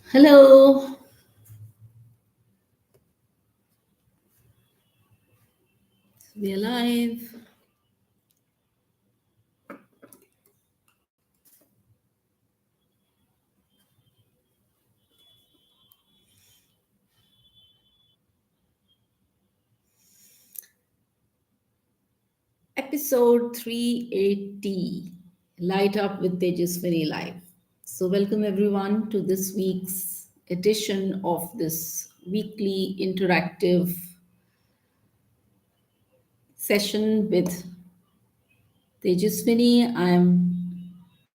Hello, we are live. Episode 380 Light Up with Tejaswini Live. So, welcome everyone to this week's edition of this weekly interactive session with Tejaswini. I'm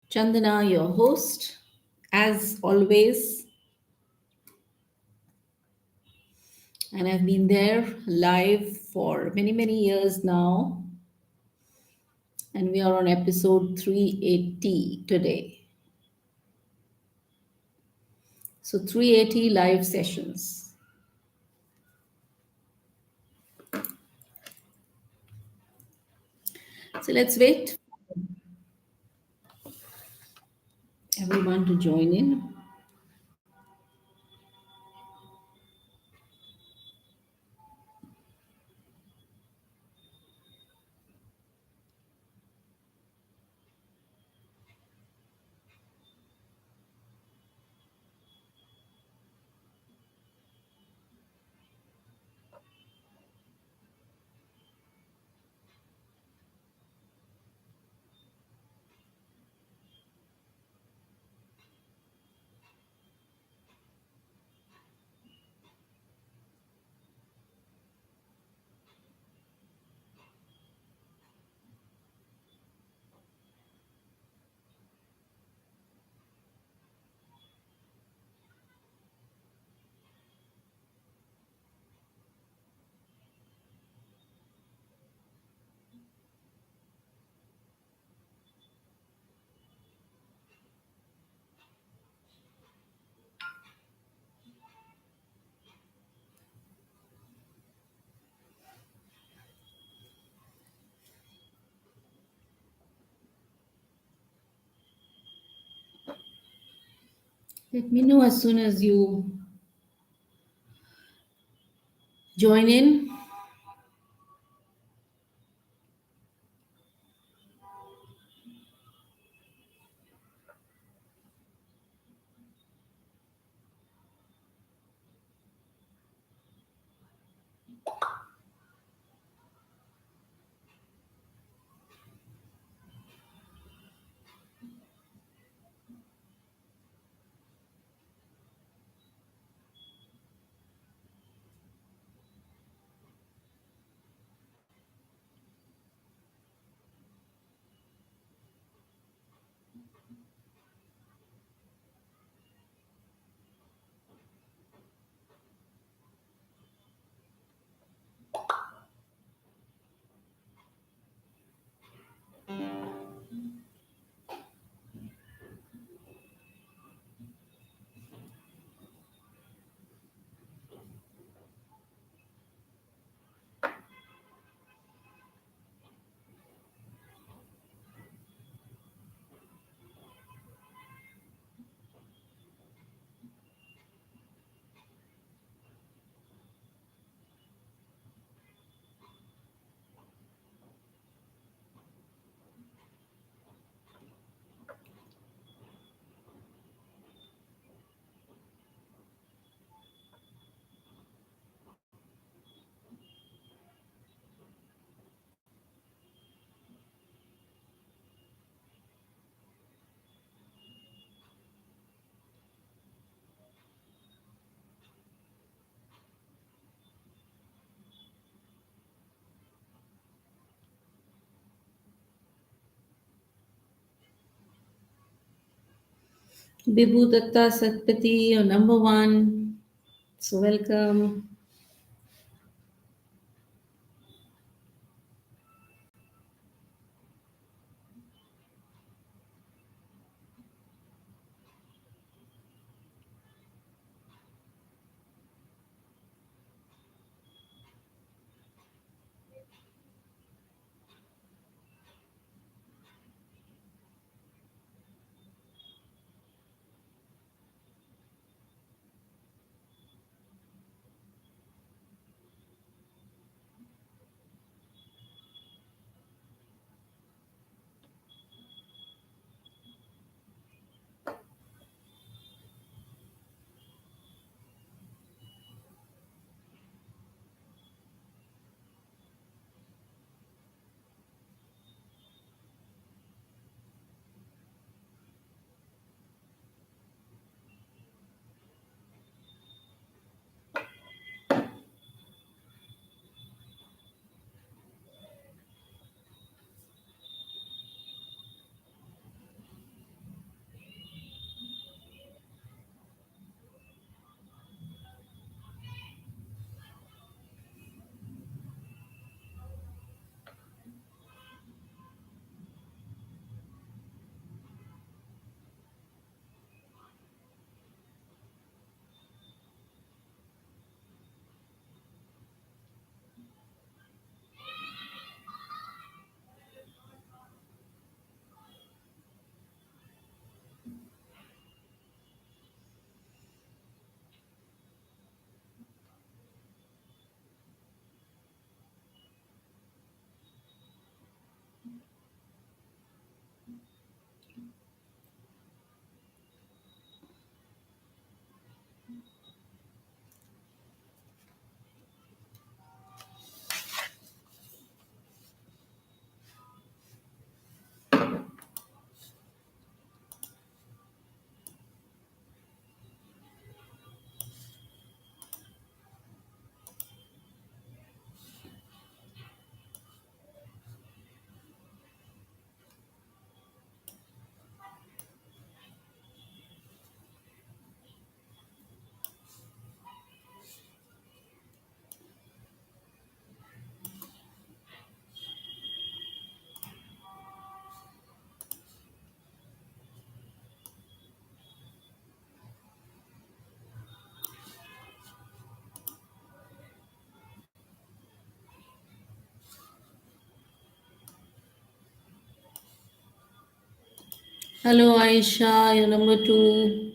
Chandana, your host. As always, and I've been there live for many, many years now. And we are on episode 380 today. So 380 live sessions. So let's wait for everyone to join in. Let me know as soon as you join in. Bibhu Datta Satpati, your number one. So welcome. Hello, Aisha, you're number two.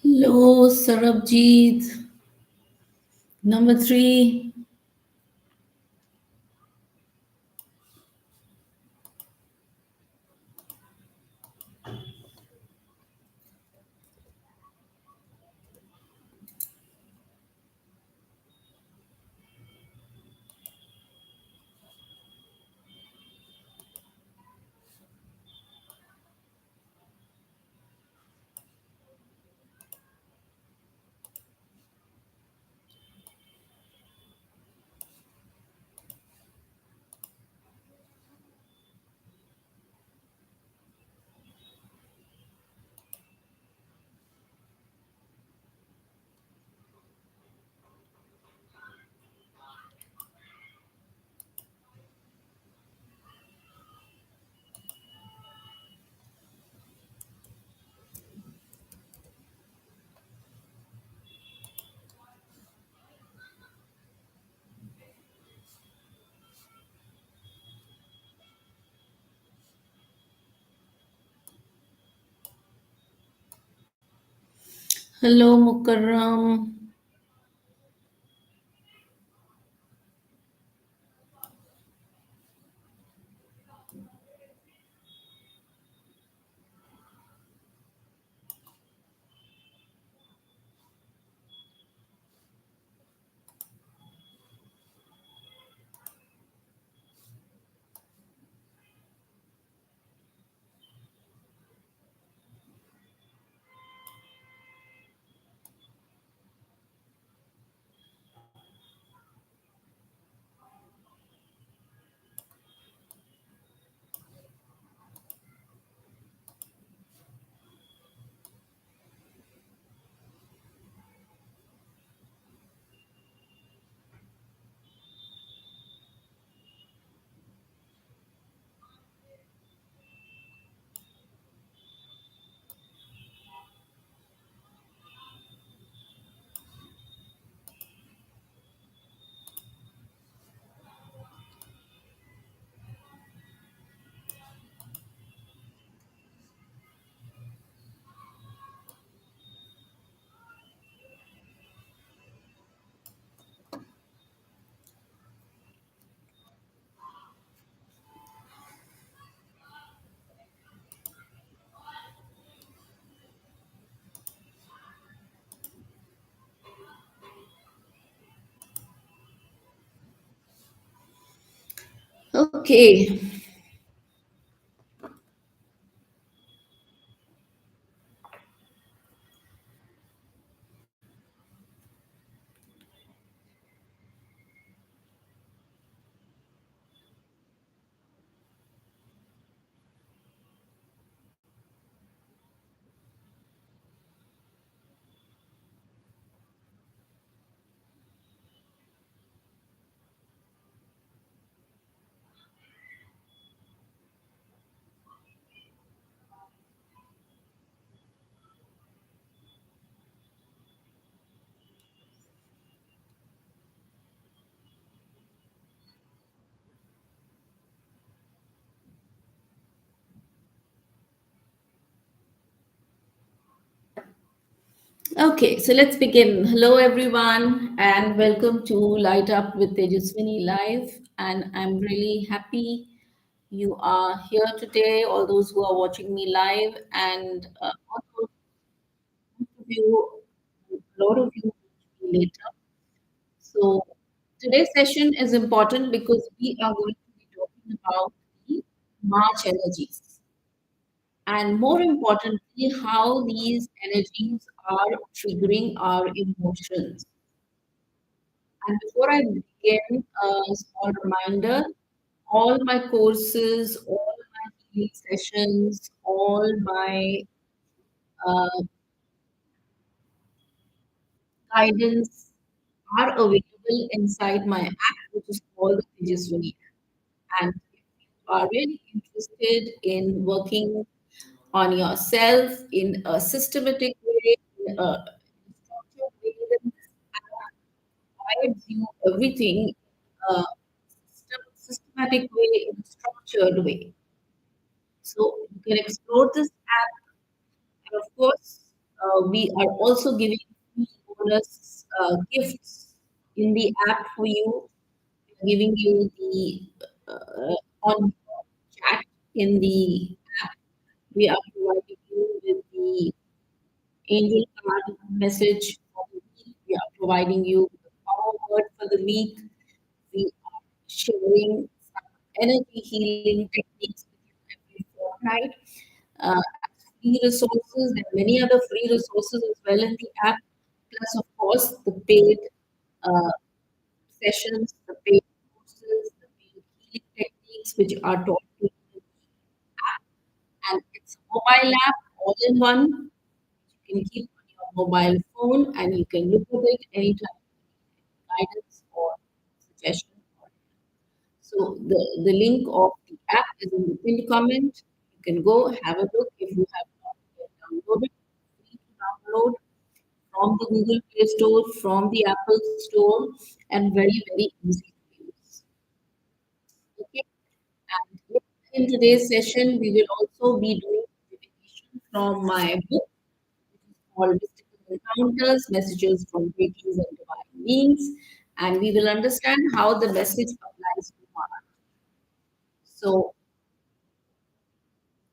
Hello, Sarabjit, number three. Hello, Mukarram. Okay. Okay, so let's begin. Hello, everyone, and welcome to Light Up with Tejaswini Live. And I'm really happy you are here today, all those who are watching me live, and also most of you, a lot of you watch me later. So today's session is important because we are going to be talking about the March energies, and more importantly, how these energies are triggering our emotions. And before I begin, a small reminder, all my courses, all my healing sessions, all my uh, guidance are available inside my app, which is called the Tejaswini app. And if you are really interested in working on yourself in a systematic way, in a structured way, then this app provides you everything in a systematic way, in a structured way. So you can explore this app, and of course, we are also giving free bonus gifts in the app for you. We are giving you the on chat in the app. We are providing you with the angel card message for the week. We are providing you the power word for the week. We are sharing some energy healing techniques with you every fortnight. As free resources, there are many other free resources as well in the app. Plus, of course, the paid uh, sessions, the paid courses, the paid healing techniques which are taught to you in the app. And it's a mobile app, all in one. You can keep on your mobile phone and you can look at it anytime you need any guidance or suggestion. So the link of the app is in the pinned comment. You can go have a look if you have not yet downloaded. Free to download from the Google Play Store, from the Apple Store, and very, very easy to use. Okay. And in today's session, we will also be doing divination from my book, which is called Mystical Encounters, Messages from Deities and Divine Beings. And we will understand how the message applies to Mara. So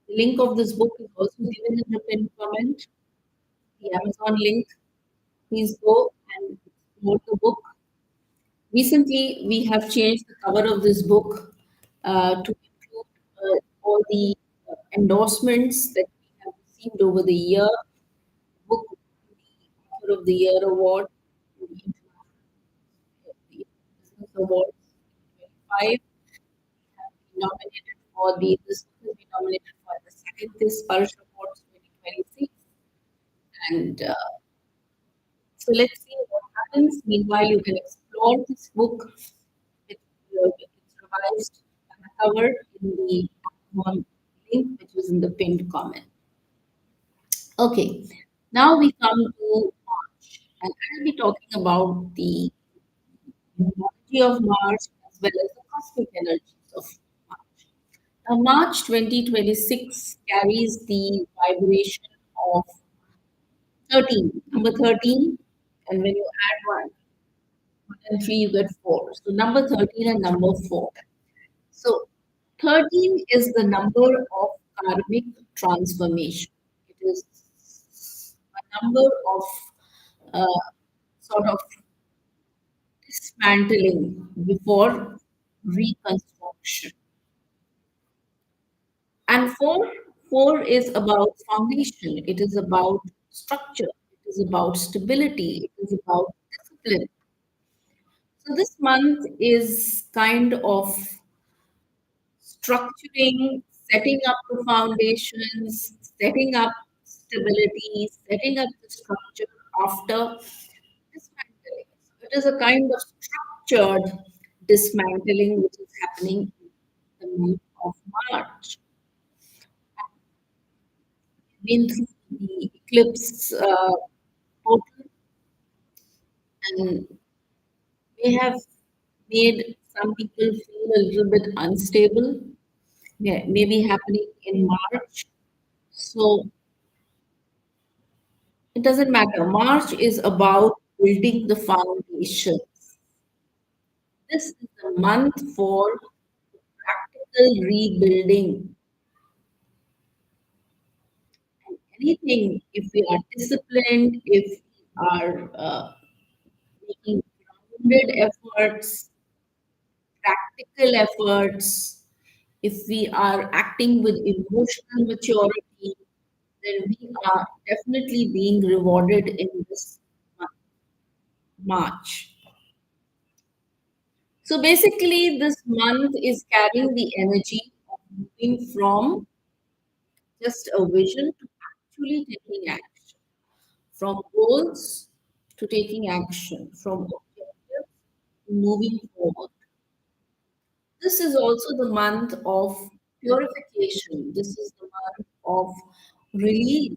the link of this book is also given in the pinned comment, the Amazon link. Please go and explore the book. Recently, we have changed the cover of this book to include all the endorsements that we have received over the year. Book won the Author of the Year award, the International Business Awards 2025. We have been nominated for this book has been nominated for the second this Parish Awards 2026. And so let's see what happens. Meanwhile, you can explore this book with its revised cover in the Amazon link, which was in the pinned comment. Okay, now we come to March, and I'll be talking about the numerology of March as well as the cosmic energies of March. Now, March 2026 carries the vibration of 13, number 13, and when you add one and three, you get four. So, number 13 and number four. So, 13 is the number of karmic transformation. It is a number of sort of dismantling before reconstruction. And four is about foundation. It is about structure. It is about stability. It is about discipline. So this month is kind of structuring, setting up the foundations, setting up stability, setting up the structure after dismantling. So it is a kind of structured dismantling which is happening in the month of March. Been through the eclipse portal and may have made some people feel a little bit unstable. Yeah, maybe happening in March. So it doesn't matter. March is about building the foundation. This is the month for practical rebuilding. And anything, if we are disciplined, if we are making grounded efforts, practical efforts, if we are acting with emotional maturity, then we are definitely being rewarded in this month, March. So basically, this month is carrying the energy of moving from just a vision to actually taking action, from goals to taking action, from objectives to moving forward. This is also the month of purification. This is the month of release.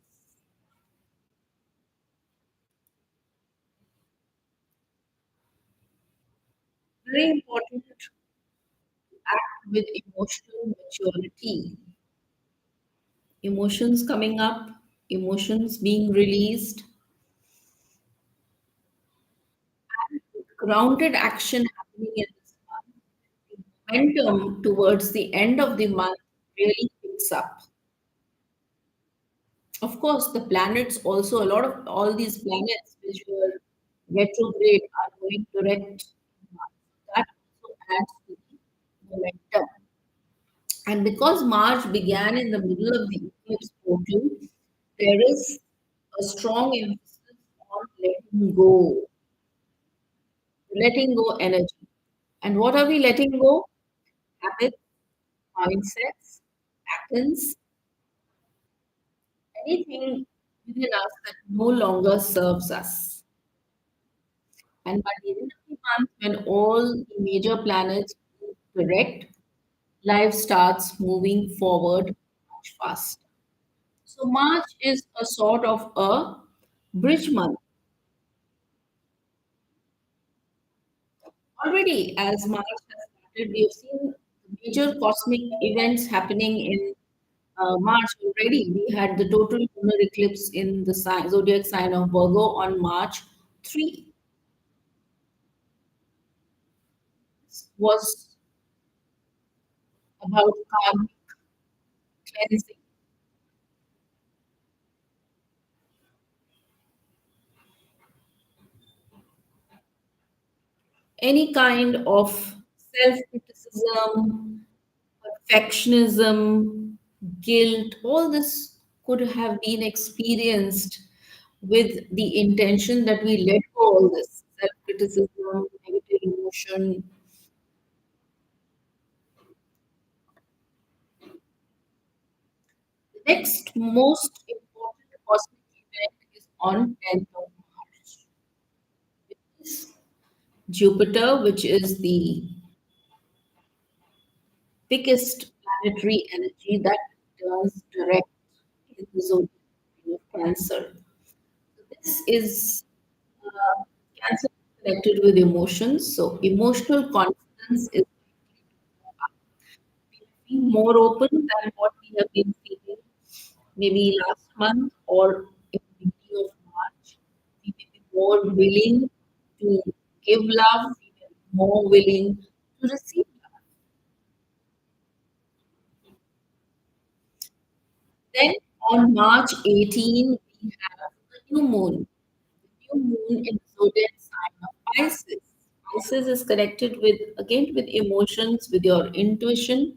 Very important to act with emotional maturity. Emotions coming up, emotions being released, grounded action happening in this month. The momentum towards the end of the month really picks up. Of course, the planets also, a lot of all these planets which were retrograde are going direct. That also adds to the momentum. And because March began in the middle of the eclipse portal, there is a strong emphasis on letting go energy. And what are we letting go? Habits, mindsets, patterns, anything within us that no longer serves us. And by the end of the month, when all the major planets move direct, life starts moving forward much faster. So March is a sort of a bridge month. Already, as March has started, we have seen major cosmic events happening in March already. We had the total lunar eclipse in the zodiac sign of Virgo on March 3. Was about karmic cleansing. Any kind of self criticism, perfectionism, guilt, all this could have been experienced with the intention that we let go all this self criticism, negative emotion. The next most important cosmic event is on 10th of March. It is Jupiter, which is the biggest planetary energy that turns direct in the zodiac sign of Cancer. This is Cancer is connected with emotions, so emotional confidence is being more open than what we have been feeling maybe last month or in the beginning of March. We may be more willing to give love, we may be more willing to receive love. Then on March 18, we have the new moon. The new moon in the zodiac sign of Pisces. Pisces is connected with, again, with emotions, with your intuition.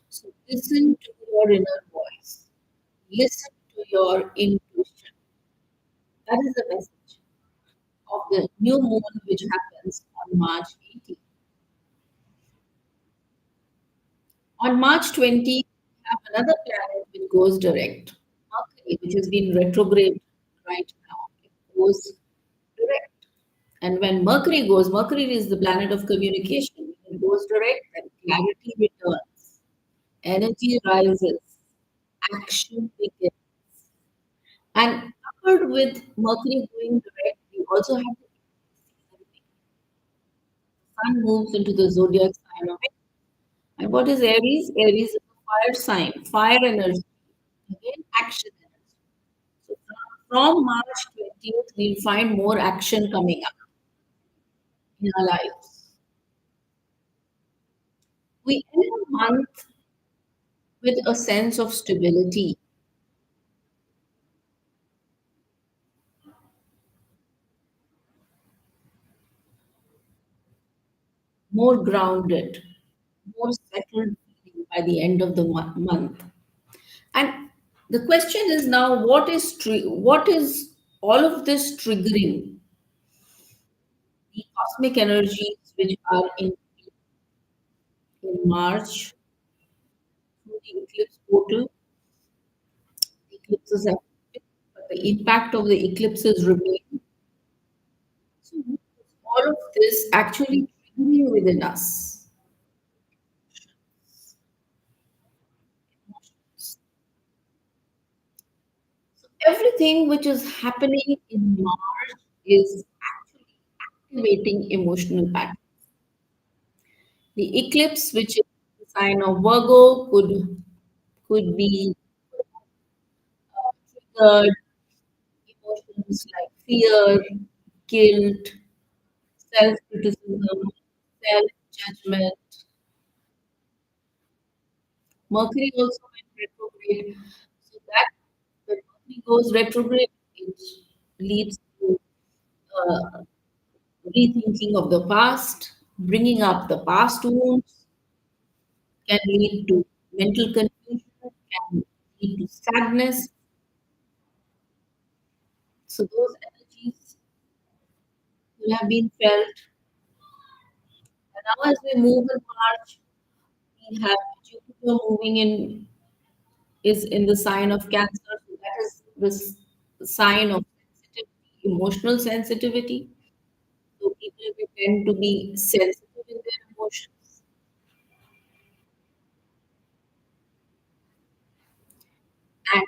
So listen to your inner voice. Listen to your intuition. That is the message of the new moon, which happens on March 18th. On March 20th, we have another planet which goes direct. Mercury, which has been retrograde right now, it goes direct. And when Mercury goes, Mercury is the planet of communication. When it goes direct, then clarity returns, energy rises, action begins. And coupled with Mercury going direct, we also have the sun moves into the zodiac sign of it. And what is Aries? Aries is a fire sign, fire energy, again, action energy. So from March 20th, we'll find more action coming up in our lives. We end a month with a sense of stability, more grounded, more settled feeling by the end of the month. And the question is now, what is all of this triggering? The cosmic energies which are in March through the eclipse portal. The eclipses have, but the impact of the eclipses remain. So all of this actually triggering within us. So everything which is happening in March is actually activating emotional patterns. The eclipse, which is the sign of Virgo, could be triggered emotions like fear, guilt, self-criticism, self-judgment. Mercury also went retrograde, so that when Mercury goes retrograde, it leads to uh, rethinking of the past, bringing up the past wounds, can lead to mental confusion, can lead to sadness. So those energies will have been felt. And now, as we move in March, we have Jupiter moving in is in the sign of Cancer. So that is the sign of sensitivity, emotional sensitivity. So people will tend to be sensitive in their emotions. And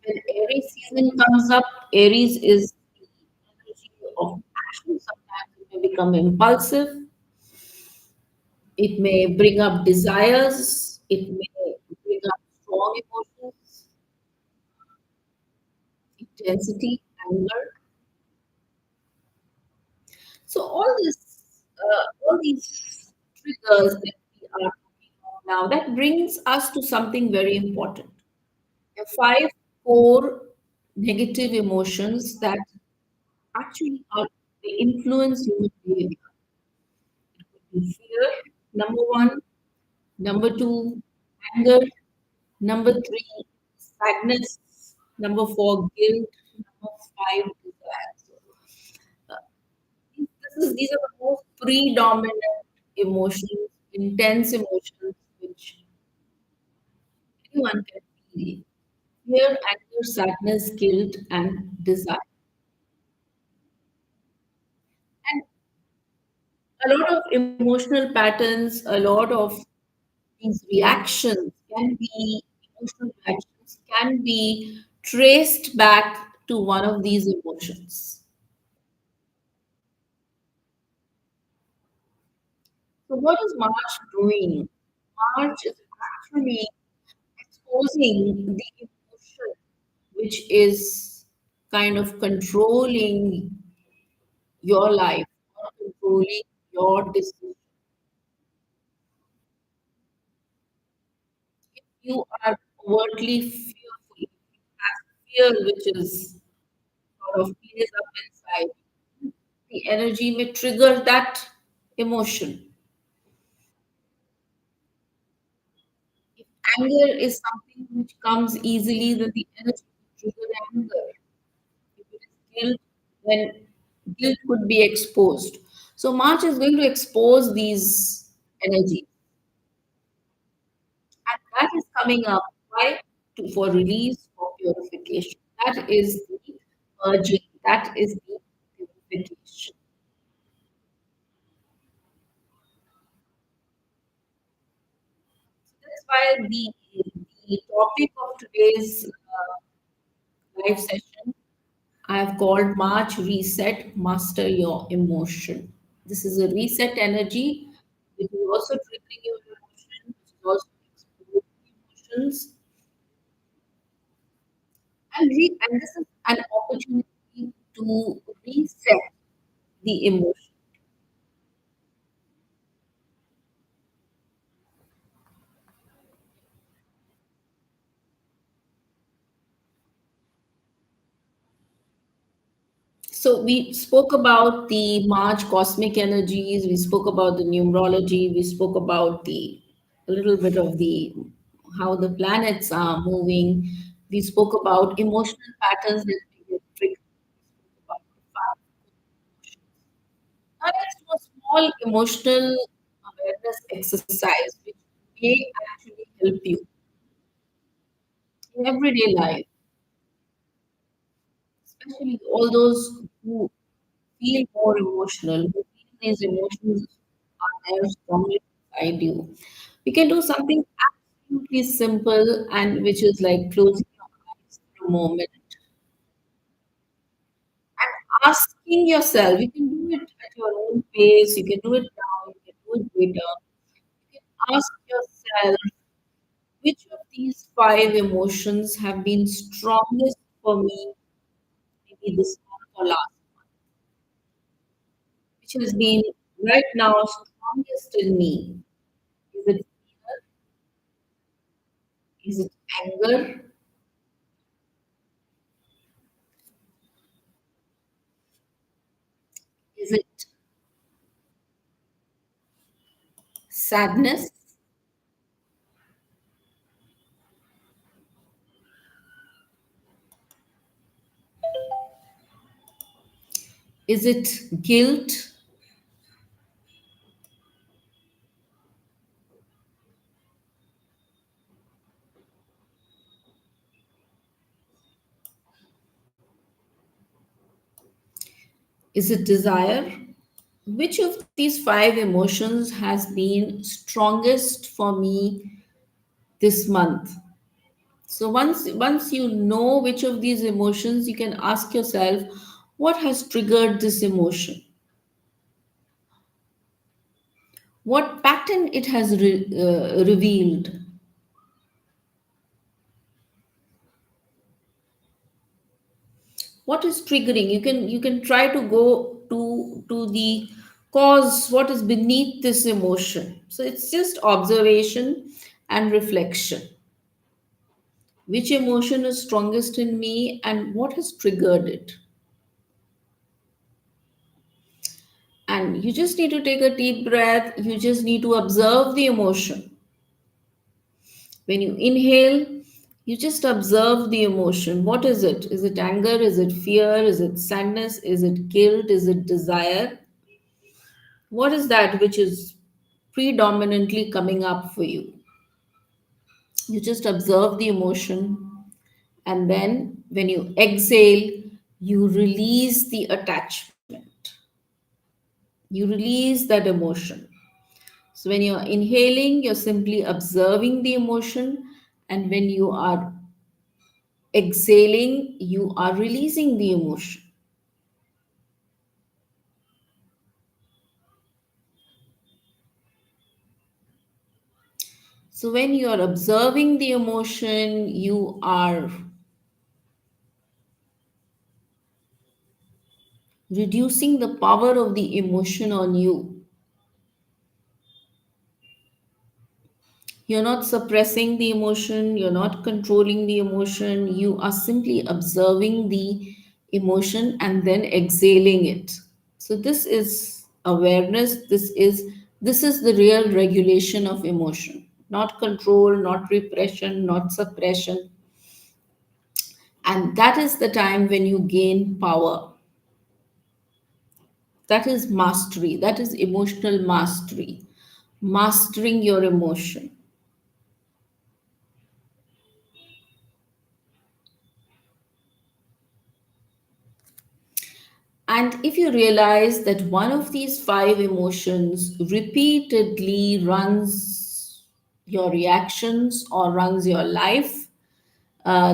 when Aries season comes up, Aries is the energy of action. Sometimes it may become impulsive. It may bring up desires. It may bring up strong emotions, intensity, anger. So all these triggers that we are talking about now, that brings us to something very important. The five core negative emotions that actually are they influence human behavior. It could be fear, number one, number two, anger, number three, sadness, number four, guilt, number five, desire. So, these are the most predominant emotions, intense emotions, which anyone can feel. Fear, anger, sadness, guilt, and desire. And a lot of emotional patterns, a lot of these reactions can be, emotional reactions can be traced back to one of these emotions. So, what is March doing? March is actually exposing the emotion which is kind of controlling your life or controlling your decision. If you are overtly fearful, if you have fear which is sort of plays up inside, the energy may trigger that emotion. Anger is something which comes easily, that the energy could trigger anger. If it is guilt, then guilt could be exposed. So March is going to expose these energies, and that is coming up. Why? For release, for purification. That is the urging. That is the purification. So that's why the topic of today's live session I have called March Reset, Master Your Emotion. This is a reset energy, which is also triggering your emotion, which is also exposing emotions, and this is an opportunity to reset the emotion. So we spoke about the March cosmic energies, we spoke about the numerology, we spoke about the a little bit of the how the planets are moving. We spoke about emotional patterns that we get triggered. We spoke about the five emotions. Now let's do a small emotional awareness exercise which may actually help you in everyday life, especially all those who feel more emotional, who feel these emotions are there strongly inside you. You can do something absolutely simple and which is like closing your eyes for a moment and asking yourself, you can do it at your own pace, you can do it now, you can do it later. You can ask yourself which of these five emotions have been strongest for me, maybe this month or last, which has been right now strongest in me. Is it fear? Is it anger? Is it sadness? Is it guilt? Is it desire? Which of these five emotions has been strongest for me this month? So once you know which of these emotions, you can ask yourself, what has triggered this emotion? What pattern it has revealed? What is triggering? You can try to go to the cause, what is beneath this emotion. So it's just observation and reflection. Which emotion is strongest in me and what has triggered it? And you just need to take a deep breath. You just need to observe the emotion. When you inhale, you just observe the emotion. What is it? Is it anger? Is it fear? Is it sadness? Is it guilt? Is it desire? What is that which is predominantly coming up for you? You just observe the emotion, and then when you exhale, you release the attachment, you release that emotion. So when you're inhaling, you're simply observing the emotion, and when you are exhaling, you are releasing the emotion. So when you are observing the emotion, you are reducing the power of the emotion on you. You're not suppressing the emotion, you're not controlling the emotion, you are simply observing the emotion and then exhaling it. So this is awareness, this is the real regulation of emotion. not control, not repression, not suppression. And that is the time when you gain power. That is mastery, that is emotional mastery, mastering your emotion. And if you realize that one of these five emotions repeatedly runs your reactions or runs your life,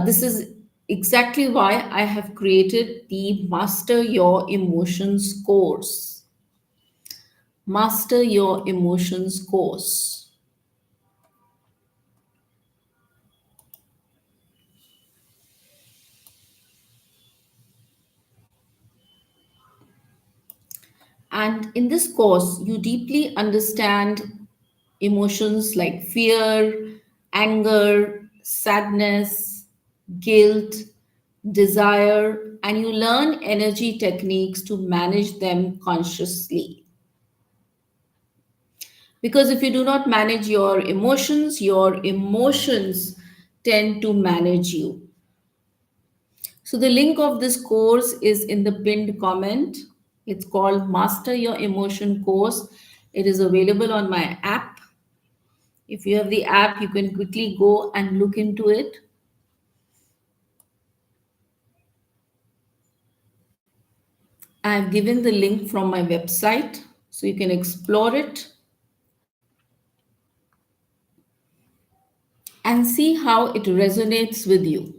this is exactly why I have created the Master Your Emotions course. Master Your Emotions course. And in this course, you deeply understand emotions like fear, anger, sadness, guilt, desire, and you learn energy techniques to manage them consciously. Because if you do not manage your emotions tend to manage you. So the link of this course is in the pinned comment. It's called Master Your Emotion course. It is available on my app. If you have the app, you can quickly go and look into it. I have given the link from my website so you can explore it and see how it resonates with you.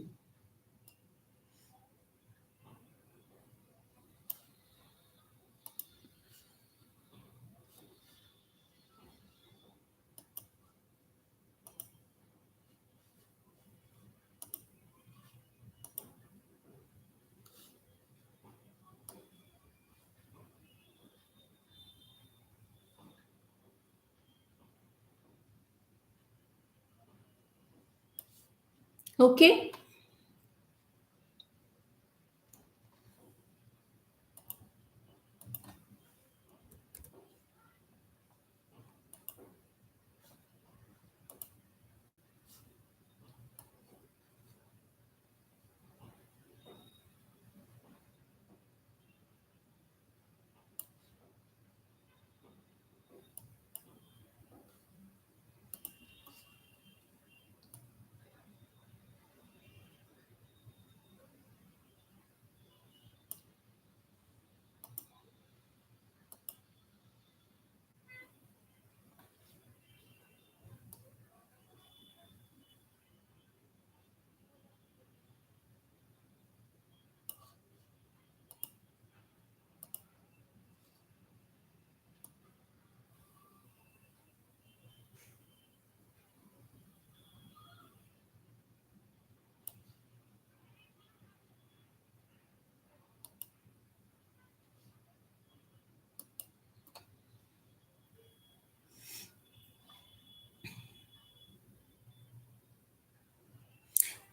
Okay?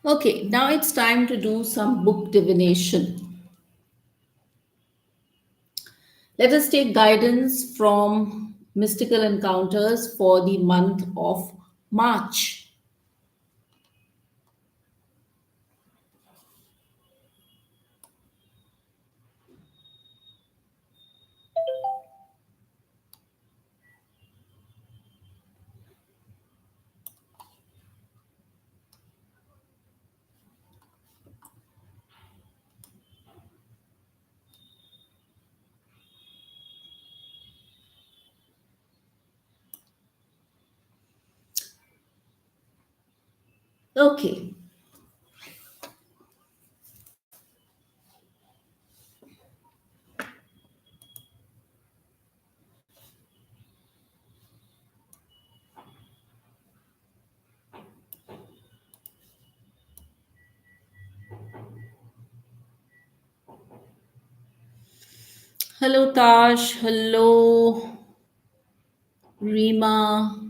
Okay, now it's time to do some book divination. Let us take guidance from Mystical Encounters for the month of March. Okay, hello Tash, hello Rima.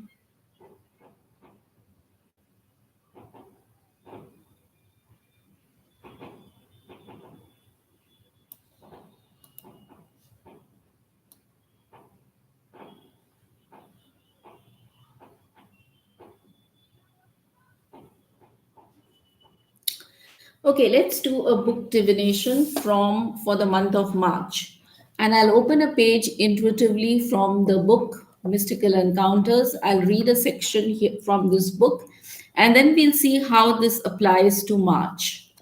Okay, let's do a book divination from for the month of March. And I'll open a page intuitively from the book Mystical Encounters. I'll read a section here from this book, and then we'll see how this applies to March.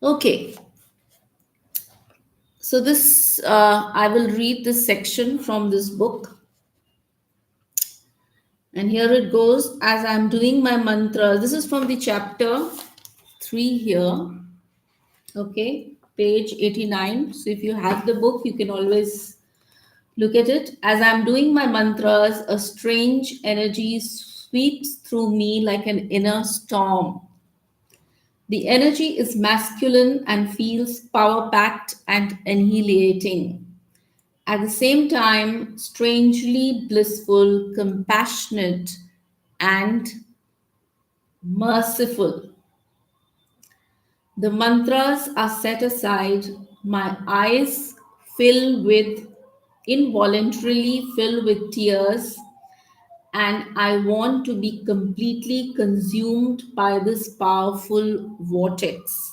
Okay, so this I will read this section from this book, and here it goes. As I'm doing my mantra, this is from the chapter 3 here. Okay, page 89. So if you have the book, you can always look at it. As I'm doing my mantras, a strange energy sweeps through me like an inner storm. The energy is masculine and feels power packed and annihilating. At the same time, strangely blissful, compassionate, and merciful. The mantras are set aside, my eyes fill with involuntarily fill with tears, and I want to be completely consumed by this powerful vortex.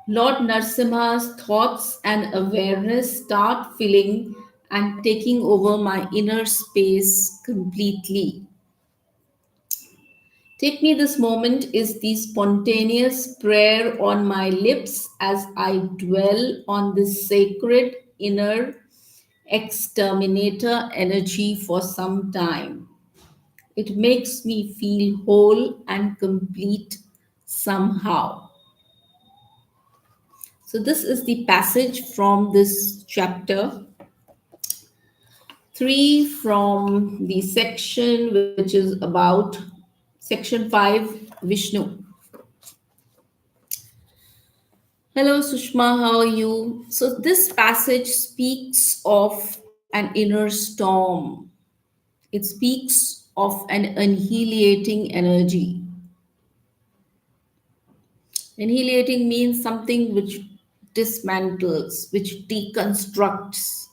Lord Narsimha's thoughts and awareness start filling and taking over my inner space completely. Take me this moment is the spontaneous prayer on my lips as I dwell on this sacred inner exterminator energy for some time. It makes me feel whole and complete somehow. So, this is the passage from this chapter 3 from the section which is about section 5 Vishnu. Hello, Sushma, how are you? So, this passage speaks of an inner storm. It speaks of an annihilating energy. Annihilating means something which dismantles, which deconstructs.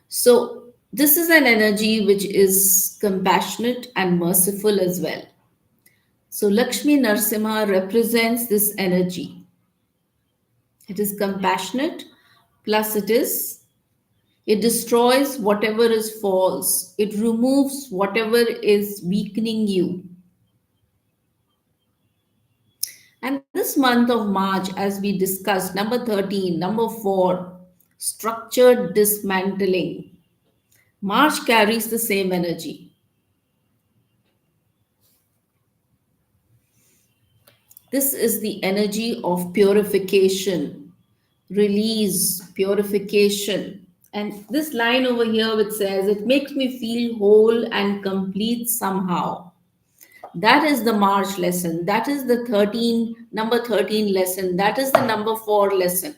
So, this is an energy which is compassionate and merciful as well. So, Lakshmi Narsimha represents this energy. It is compassionate, plus it destroys whatever is false, it removes whatever is weakening you. And this month of March, as we discussed, number 13, number 4, structured dismantling. March carries the same energy. This is the energy of purification, release, purification. And this line over here, which says, it makes me feel whole and complete somehow. That is the March lesson. That is the number 13 lesson. That is the number 4 lesson.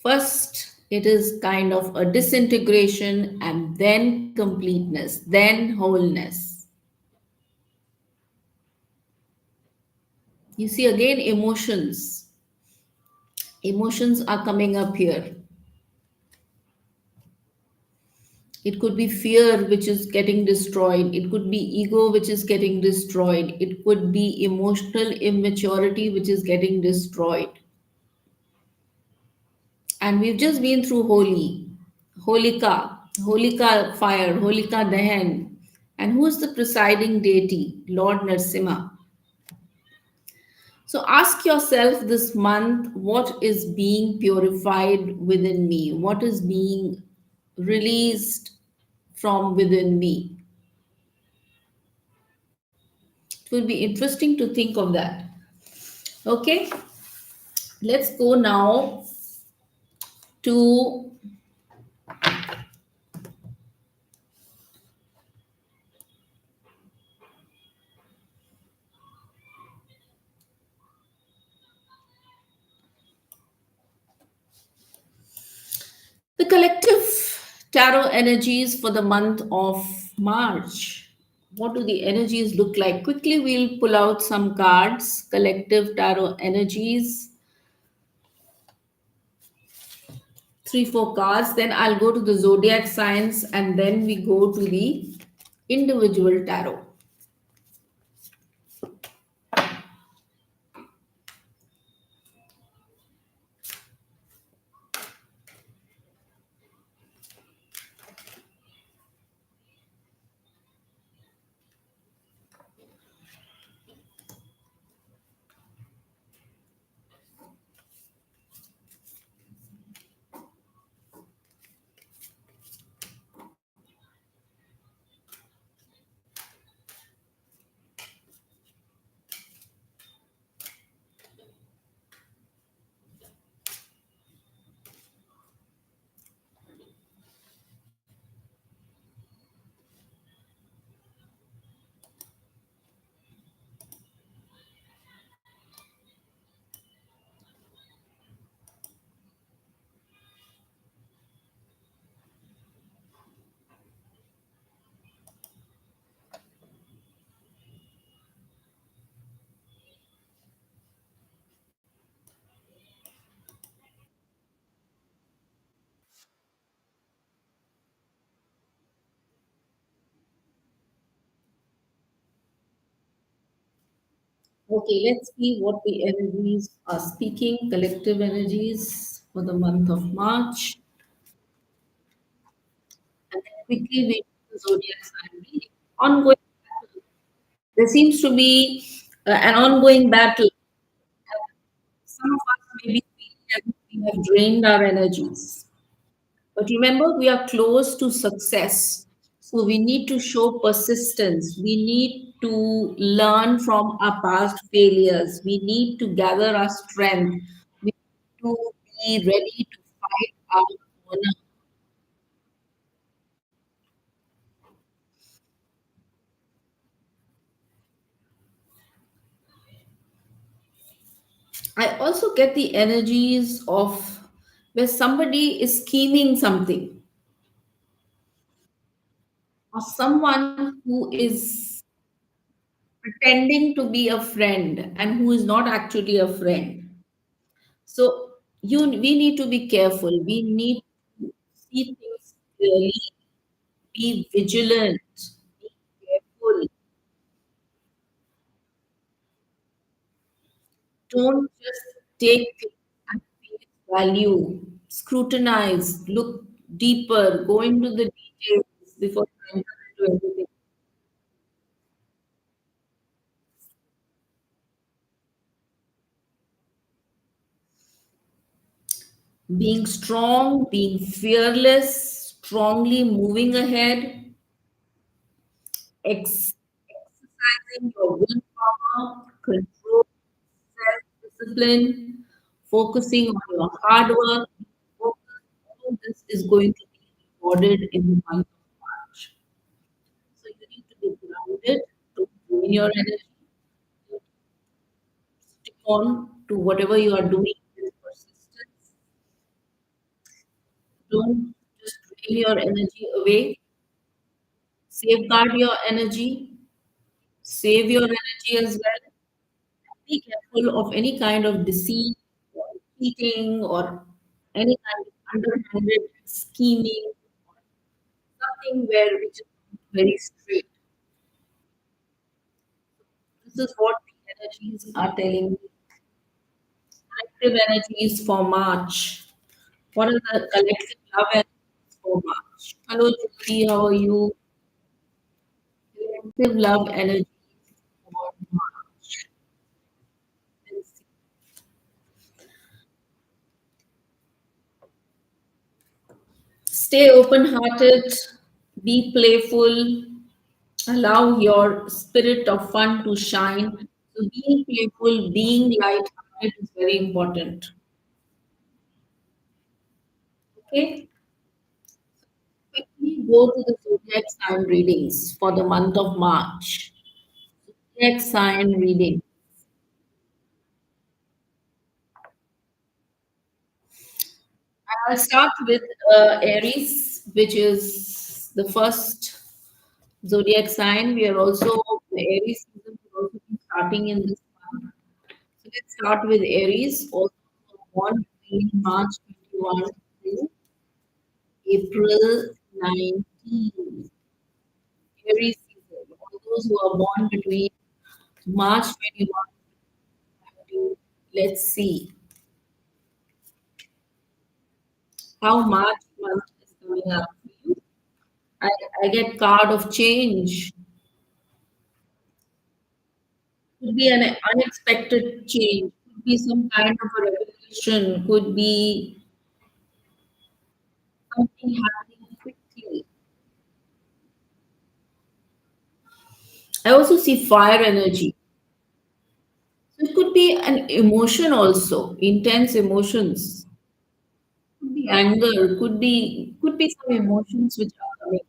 First, it is kind of a disintegration and then completeness, then wholeness. You see, again, emotions. Emotions are coming up here. It could be fear, which is getting destroyed. It could be ego, which is getting destroyed. It could be emotional immaturity, which is getting destroyed. And we've just been through Holika fire, Holika Dahan. And who's the presiding deity? Lord Narsimha. So ask yourself this month, what is being purified within me? What is being released from within me? It will be interesting to think of that. Okay, let's go now to the collective tarot energies for the month of March. What do the energies look like? Quickly, we'll pull out some cards, collective tarot energies. three, four cards. Then I'll go to the zodiac signs and then we go to the individual tarot. Okay, let's see what the energies are speaking, collective energies for the month of March. And then quickly we do the zodiac sign reading. Ongoing battle. There seems to be an ongoing battle. Some of us may be feeling as if we have drained our energies. But remember, we are close to success. So we need to show persistence. We need to learn from our past failures. We need to gather our strength. We need to be ready to fight our corner. I also get the energies of where somebody is scheming something, or someone who is pretending to be a friend and who is not actually a friend. So we need to be careful. We need to see things clearly, be vigilant, be careful. Don't just take things at face value. Scrutinize, look deeper, go into the details before you enter into anything. Being strong, being fearless, strongly moving ahead, exercising your willpower, control, self-discipline, focusing on your hard work, focus, all this is going to be rewarded in the month of March. So you need to be grounded, to drain your energy, to stick on to whatever you are doing with persistence. Don't just drain your energy away. Safeguard your energy, save your energy as well. Be careful of any kind of deceit or cheating or any kind of underhanded scheming, something where which is very straight. This is what the energies are telling me. Collective energies for March. What are the collective love energies for March? Hello, Julie, how are you? Collective love energies for March. Let's see. Stay open hearted, be playful, allow your spirit of fun to shine. So, being playful, being light-hearted is very important. Okay, quickly go to the zodiac sign readings for the month of March. Zodiac sign reading. I'll start with Aries, which is the first zodiac sign. We are also the Aries season will also be starting in this month. So let's start with Aries, also born between March 21 to April 19th, Aries season. All those who are born between March 21 to, let's see how March month is coming up for you. I, I get card of change. Could be an unexpected change, could be some kind of a revelation, could be something happening quickly. I also see fire energy. So it could be an emotion also, intense emotions. Could be anger, could be some emotions which are coming.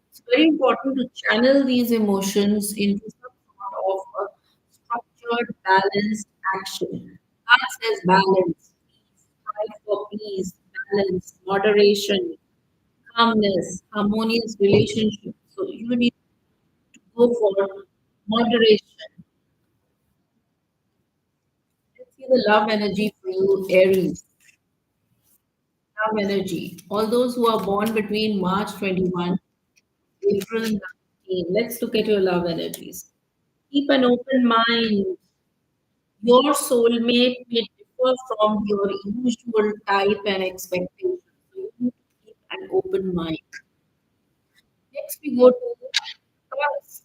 It's very important to channel these emotions into some sort of a structured, balanced action. God says balance, peace, strive for peace, balance, moderation, calmness, harmonious relationship. So you need to go for moderation. Let's see the love energy for you, Aries. Love energy. All those who are born between March 21, April 19. Let's look at your love energies. Keep an open mind. Your soulmate may differ from your usual type and expectation. So you need to keep an open mind. Next, we go to Taurus.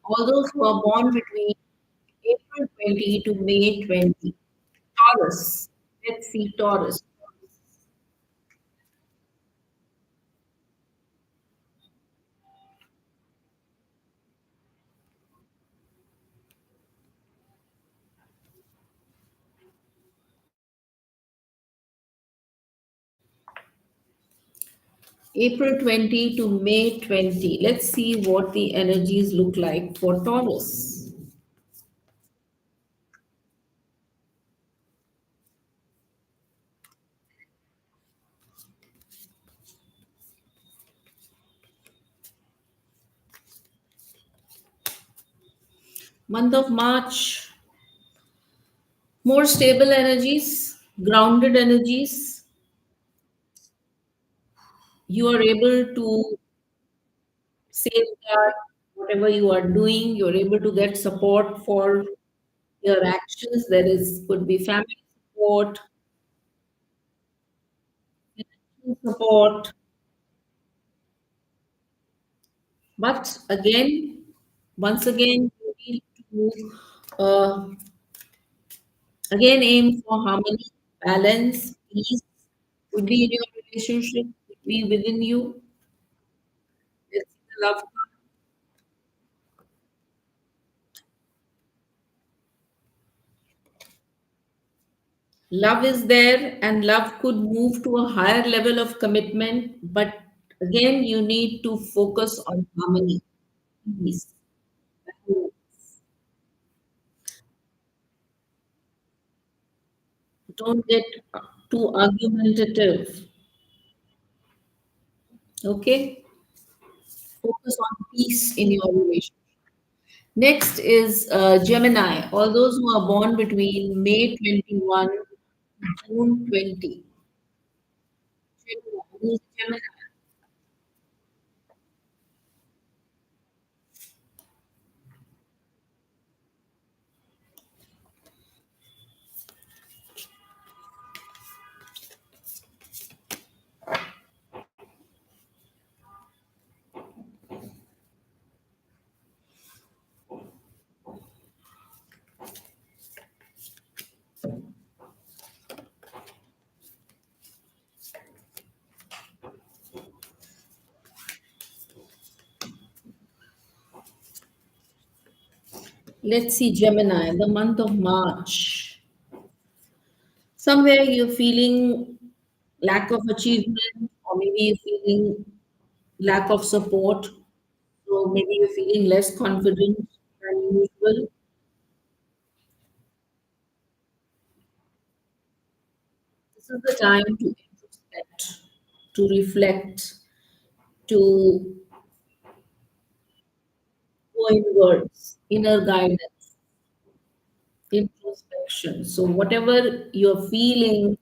All those who are born between April 20 to May 20. Taurus. Let's see Taurus. April 20 to May 20. Let's see what the energies look like for Taurus. Month of March, more stable energies, grounded energies. You are able to safeguard whatever you are doing. You're able to get support for your actions. There is could be family support, financial support. But again, once again, you need to again aim for harmony, balance, peace. Could be in your relationship, could be within you. Let's see the love card. Love is there, and love could move to a higher level of commitment. But again, you need to focus on harmony, peace. Don't get too argumentative. Okay? Focus on peace in your relationship. Next is Gemini. All those who are born between May 21 to June 20. Gemini. Who's Gemini? Let's see Gemini, the month of March. Somewhere you're feeling lack of achievement, or maybe you're feeling lack of support. So maybe you're feeling less confident than usual. This is the time to introspect, to reflect, to go inwards, inner guidance, introspection. So whatever you're feeling,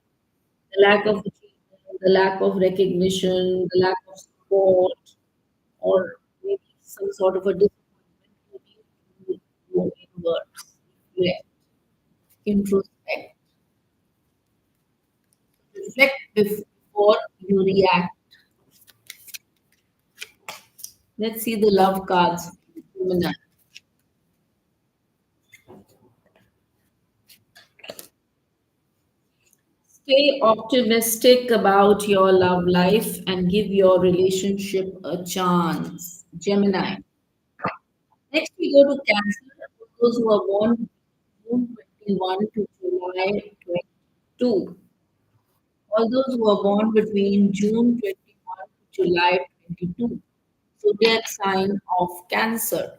the lack of achievement, the lack of recognition, the lack of support, or maybe some sort of a disappointment, you need to go inwards, reflect, introspect, reflect before you react. Let's see the love cards. Gemini. Stay optimistic about your love life and give your relationship a chance. Gemini. Next, we go to Cancer. For those who are born June 21 to July 22. All those who are born between June 21 to July 22. Zodiac sign of Cancer.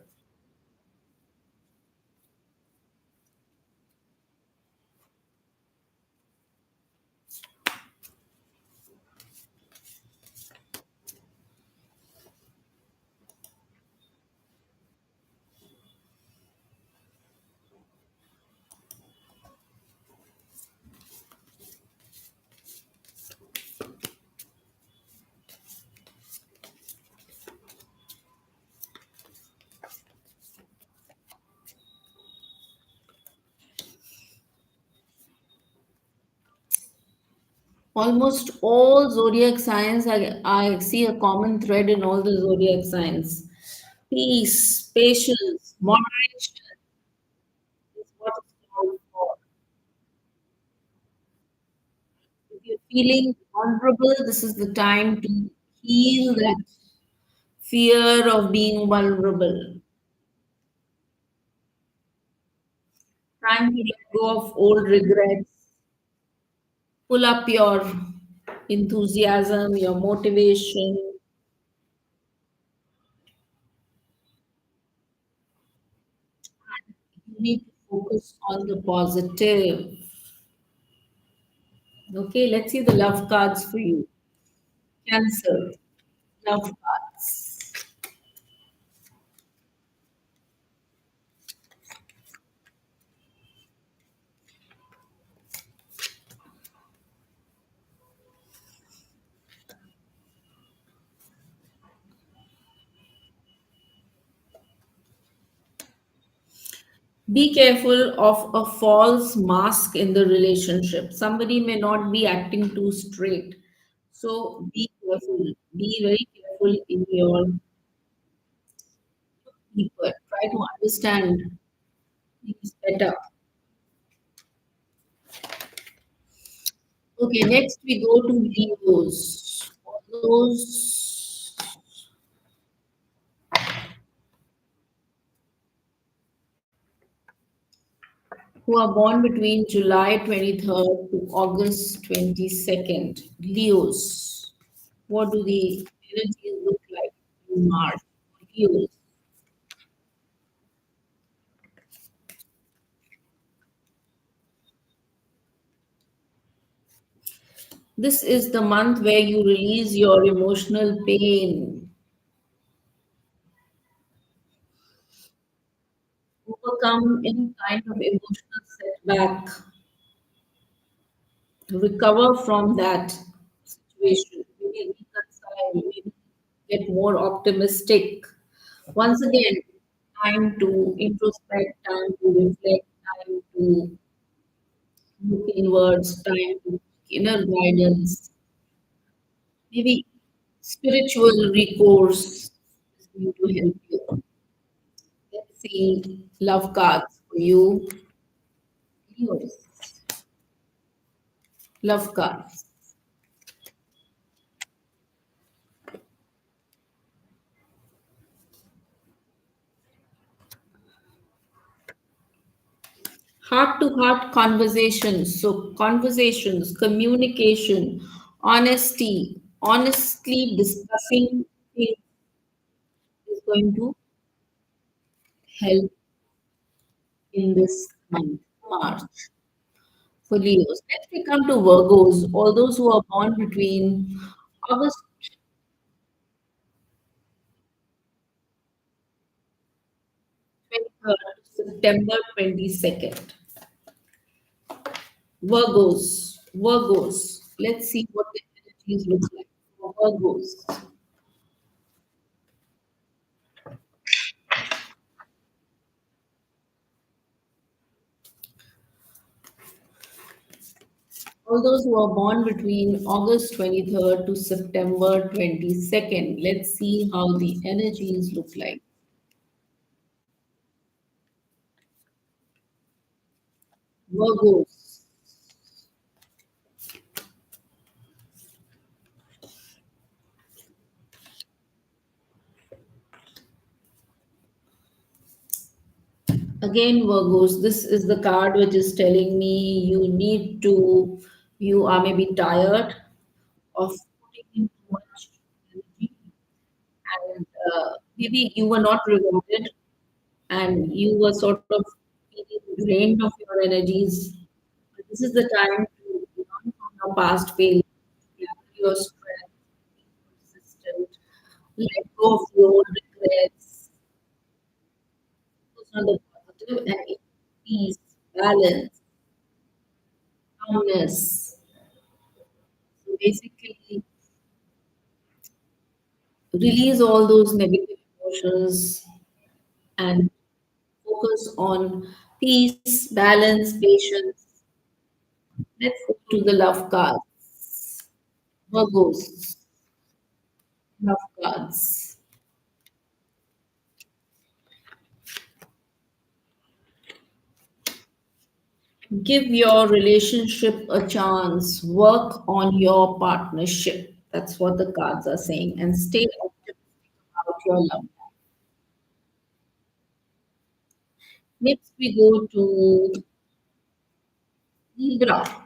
Almost all zodiac signs, I see a common thread in all the zodiac signs. Peace, patience, moderation is what it's called for. If you're feeling vulnerable, this is the time to heal that fear of being vulnerable. Time to let go of old regrets. Pull up your enthusiasm, your motivation. You need to focus on the positive. Okay, let's see the love cards for you. Cancer, love cards. Be careful of a false mask in the relationship. Somebody may not be acting too straight. So be careful. Be very careful in your people. Try to understand things better. Okay, next we go to Leos. For those who are born between July 23rd to August 22nd, Leos. What do the energies look like in March? Leos. This is the month where you release your emotional pain, overcome any kind of emotional setback, recover from that situation, maybe reconcile, maybe get more optimistic. Once again, time to introspect, time to reflect, time to look inwards, time to inner guidance, maybe spiritual recourse is going to help you. Let's see love cards for you. Yours. Love cards. Heart to heart conversations. So, conversations, communication, honesty, honestly discussing things is going to help in this month, March, for Leos. Next, we come to Virgos, all those who are born between August 23rd to September 22nd. Virgos, Virgos. Let's see what the energy energies look like for Virgos. All those who are born between August 23rd to September 22nd, let's see how the energies look like. Virgos. Again, Virgos, this is the card which is telling me you are maybe tired of putting in too much energy, and maybe you were not rewarded and you were sort of feeling drained of your energies. But this is the time to learn from your past failures, gather your strength, be persistent, let go of your old regrets, focus on the positive and peace, balance, calmness. So basically, release all those negative emotions and focus on peace, balance, patience. Let's go to the love cards. Virgos, love cards. Give your relationship a chance. Work on your partnership. That's what the cards are saying. And stay optimistic about your love. Next, we go to Libra.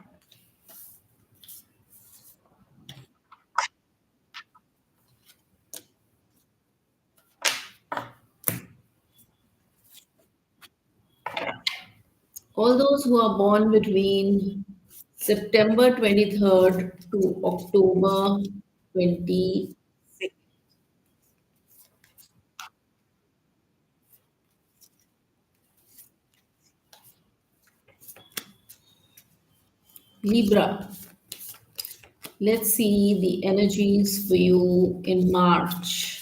All those who are born between September 23rd to October 26th. Libra. Let's see the energies for you in March.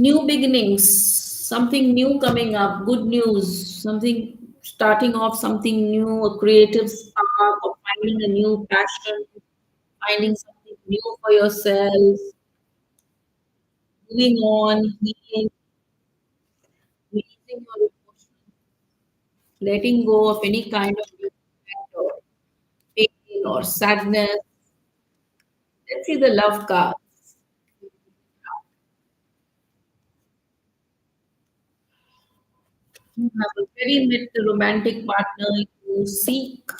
New beginnings, something new coming up, good news, something starting off, something new, a creative spark, or finding a new passion, finding something new for yourself, moving on, healing, releasing your emotions, letting go of any kind of regret or pain or sadness. Let's see the love cards. You have already met the romantic partner you seek.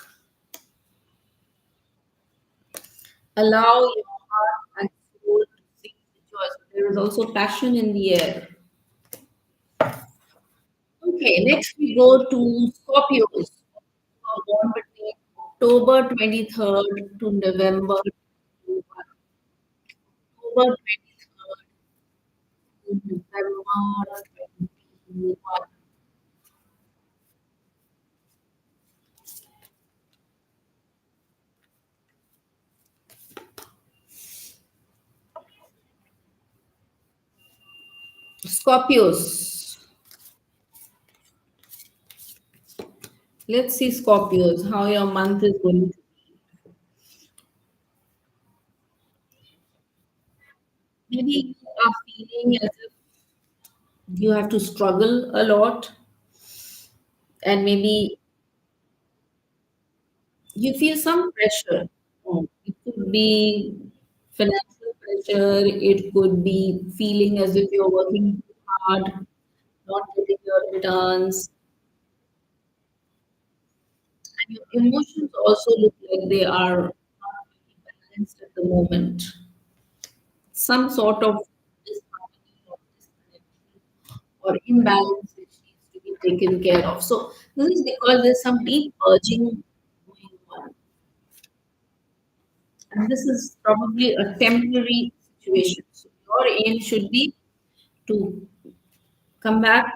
Allow your heart and soul to sing the joy. So there is also passion in the air. Okay, next we go to Scorpios, who are born between October 23rd to November 21. October 23rd to November 21. Scorpios. Let's see, Scorpios, how your month is going to. Maybe you are feeling as if you have to struggle a lot, and maybe you feel some pressure. It could be financial pressure, it could be feeling as if you're working too hard, not getting your returns, and your emotions also look like they are not really balanced at the moment. Some sort of disharmony or disconnection or imbalance which needs to be taken care of. So this is because there's some deep purging going on. And this is probably a temporary situation. So your aim should be to come back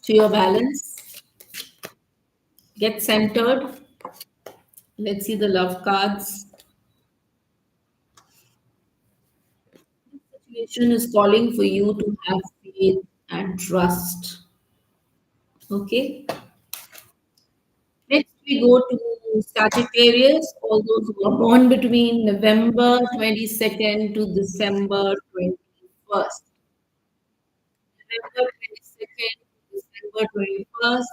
to your balance. Get centered. Let's see the love cards. Situation is calling for you to have faith and trust. Okay. Next, we go to Sagittarius, all those who are born between November 22nd to December 21st. November 22nd to December 21st.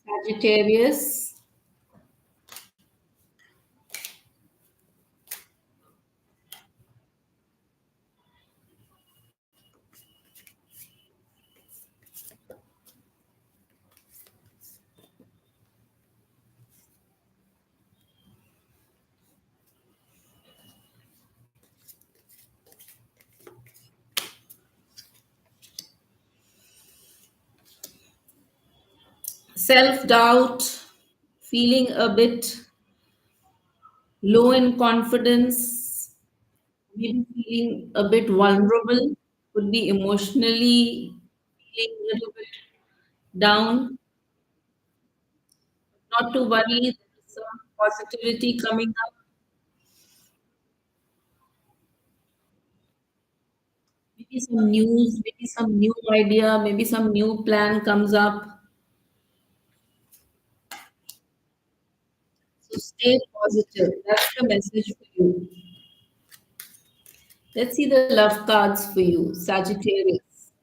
Sagittarius. Self doubt, feeling a bit low in confidence, maybe feeling a bit vulnerable, could be emotionally feeling a little bit down. Not to worry, there is some positivity coming up. Maybe some news, maybe some new idea, maybe some new plan comes up. So stay positive. That's the message for you. Let's see the love cards for you, Sagittarius.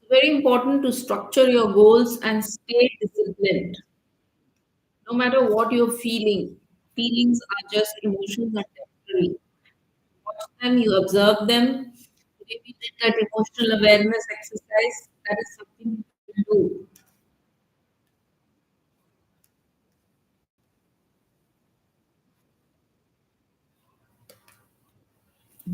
It's very important to structure your goals and stay disciplined. No matter what you're feeling, feelings are just emotions are temporary. Watch them, you observe them. If you did that emotional awareness exercise, that is something you can do.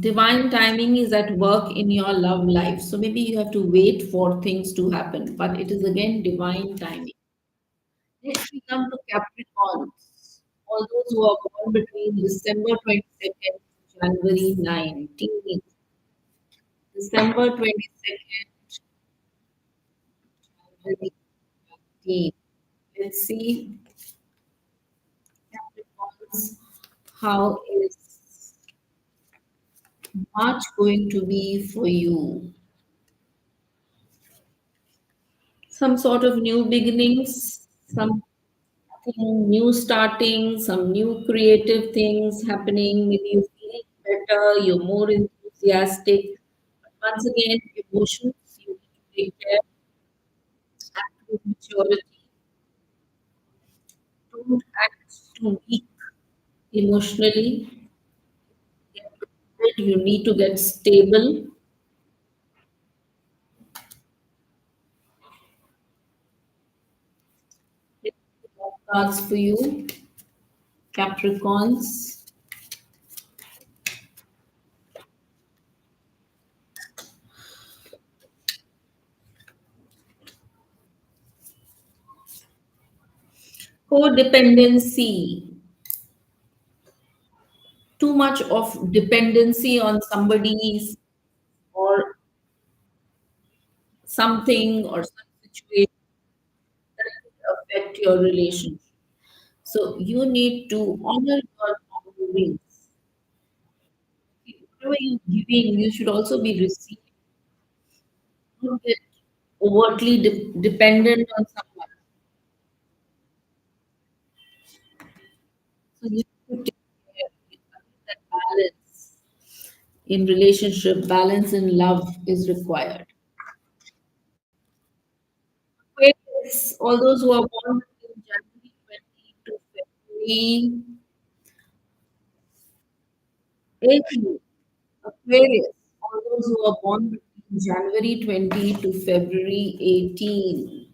Divine timing is at work in your love life. So maybe you have to wait for things to happen, but it is again divine timing. Next, we come to Capricorns. All those who are born between December 22nd to January 19th. December 22nd, January 19th. Let's see, Capricorns, how is March going to be for you? Some sort of new beginnings, something new starting, some new creative things happening. Maybe you're feeling better, you're more enthusiastic. But once again, emotions, you need to take care, act with maturity, don't act too weak emotionally. You need to get stable. Cards for you, Capricorns. Codependency. Too much of dependency on somebody's or something or some situation that could affect your relationship. So you need to honor your boundaries. Whatever you're giving, you should also be receiving. Don't get overtly dependent on someone. So you have to take care. You have that balance in relationship, balance in love is required. Aquarius, all those who are born in January 20 to February 18. Aquarius, all those who are born between January 20 to February 18.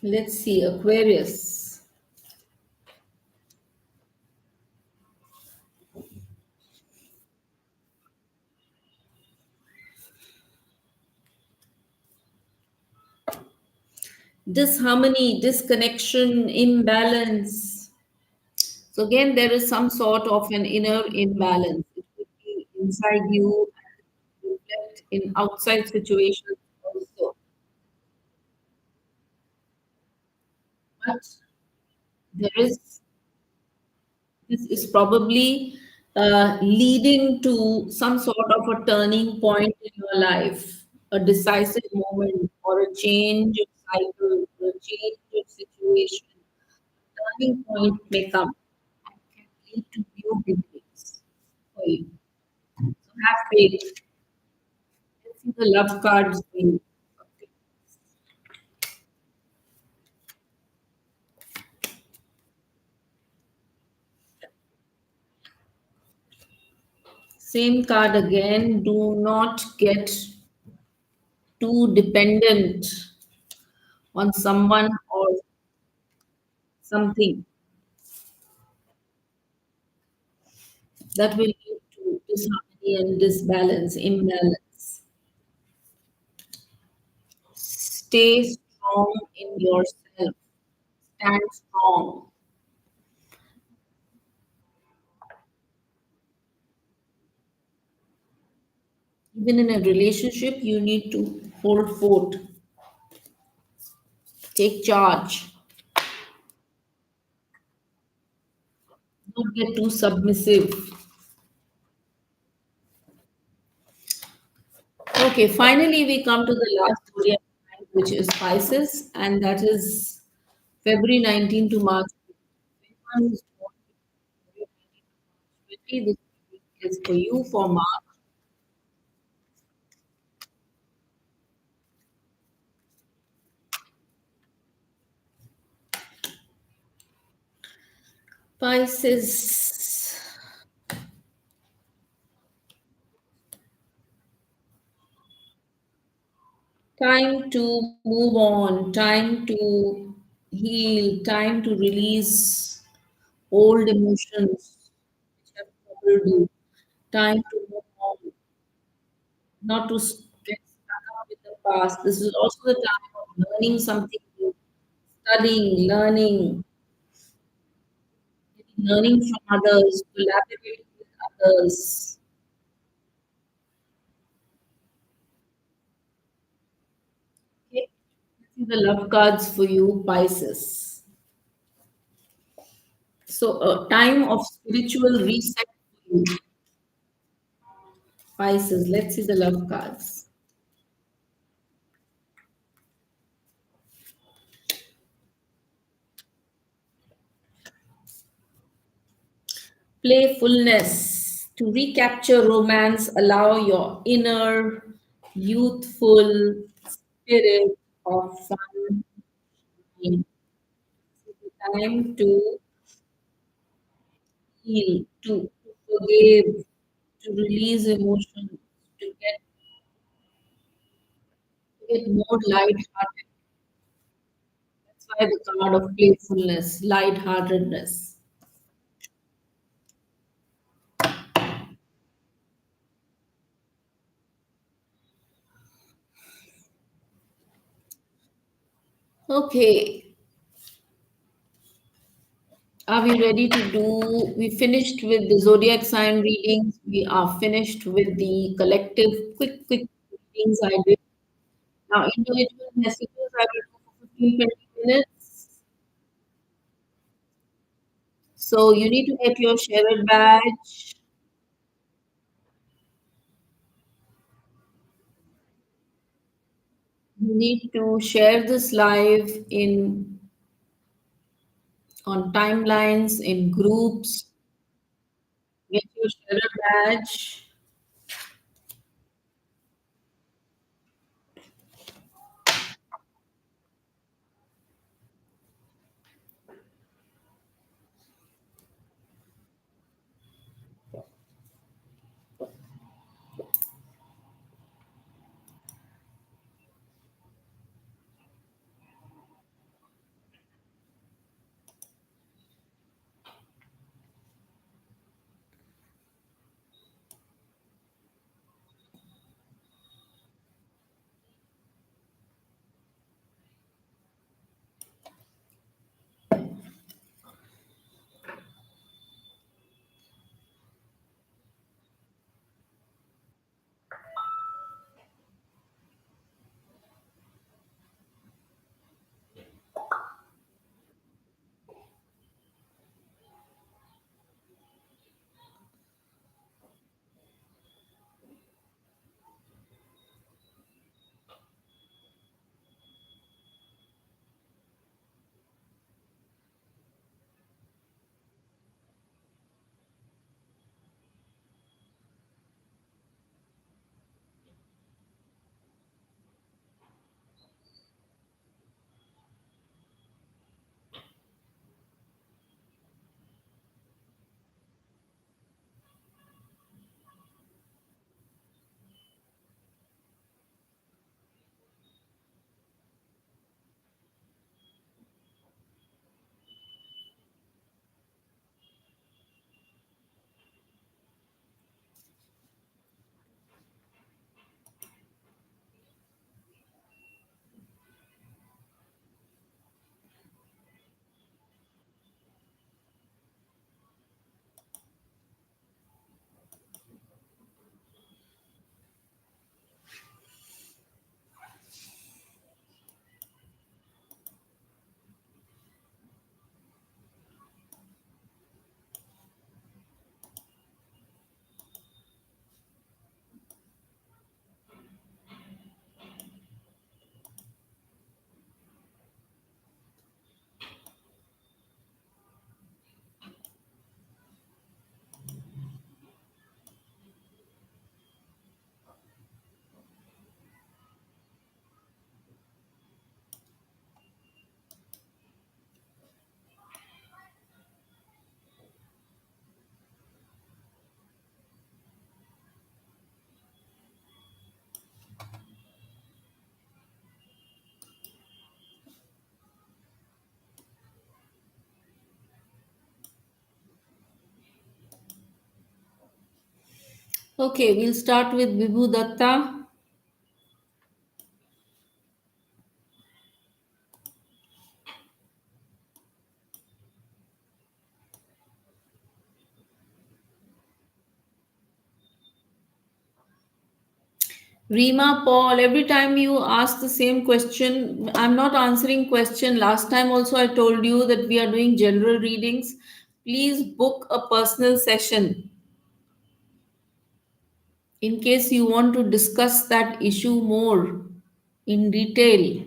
Let's see, Aquarius. Disharmony, disconnection, imbalance. So again, there is some sort of an inner imbalance. It could be inside you and reflect in outside situations also. But there is this is probably leading to some sort of a turning point in your life, a decisive moment, or a change of cycle, or a change of situation. Turning point may come and can lead to new beginnings for you. So have faith. Let's see the love cards for you. Okay. Same card again. Do not get too dependent on someone or something that will lead to disharmony and disbalance, imbalance. Stay strong in yourself. Stand strong. Even in a relationship, you need to hold fort, take charge, not get too submissive. Okay, finally, we come to the last zodiac sign, which is Pisces, and that is February 19 to March. Anyone who's born February 19 to March 20, this is for you for March. Pisces, time to move on, time to heal, time to release old emotions which have troubled you, time to move on, not to get stuck up with the past. This is also the time of learning something new, studying, learning from others, collaborating with others. Okay, this is the love cards for you, Pisces. So, a time of spiritual reset for you, Pisces. Let's see the love cards. Playfulness. To recapture romance, allow your inner youthful spirit of fun. It's the time to heal, to forgive, to release emotions, to get more light-hearted. That's why the card of playfulness, light-heartedness. Okay, are we ready to do? We finished with the zodiac sign readings. We are finished with the collective quick readings I did. Now, individual messages I will do for 15, 20 minutes. So, you need to get your sharer badge. You need to share this live in on timelines, in groups. Get your sharer badge. Okay, we'll start with Vibhu Datta. Rima Paul, every time you ask the same question, I'm not answering question. Last time also I told you that we are doing general readings. Please book a personal session in case you want to discuss that issue more in detail.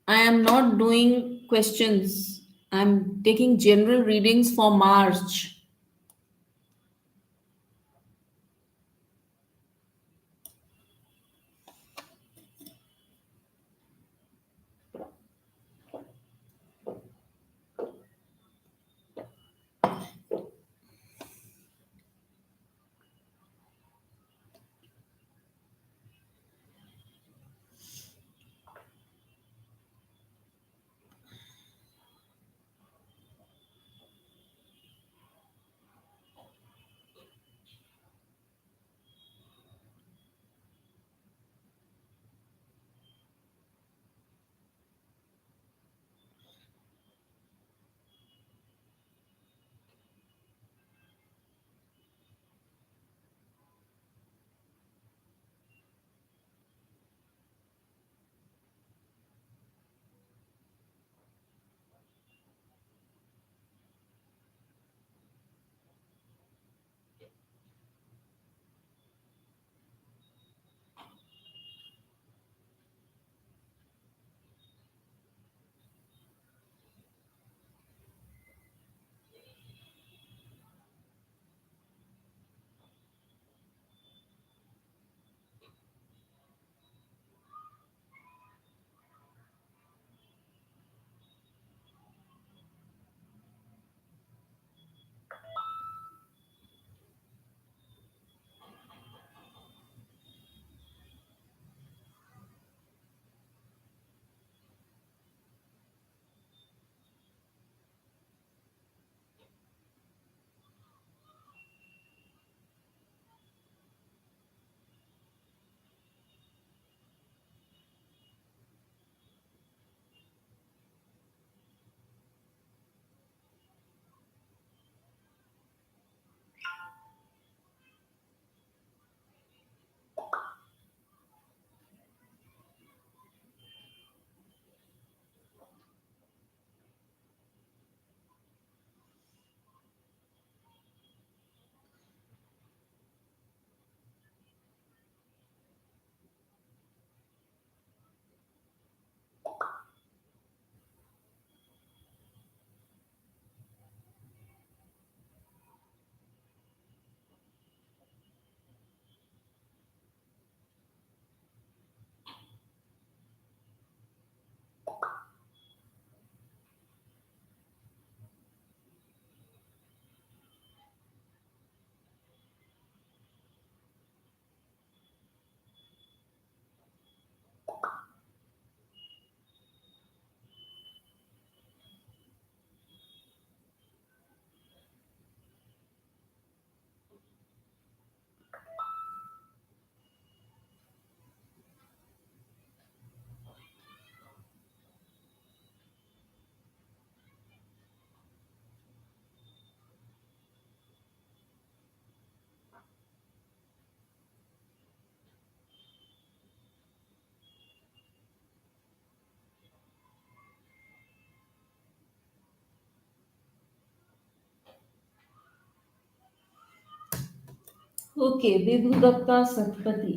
I am not doing questions. I'm taking general readings for March. Okay, Vibhu Datta Satpati.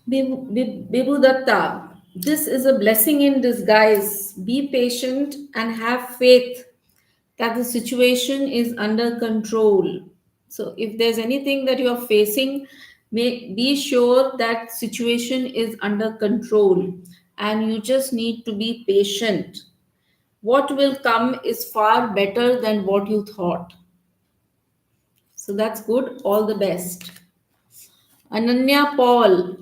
Bibu Datta, this is a blessing in disguise. Be patient and have faith that the situation is under control. So, if there's anything that you're facing, be sure that situation is under control and you just need to be patient. What will come is far better than what you thought. So, that's good. All the best. Ananya Paul.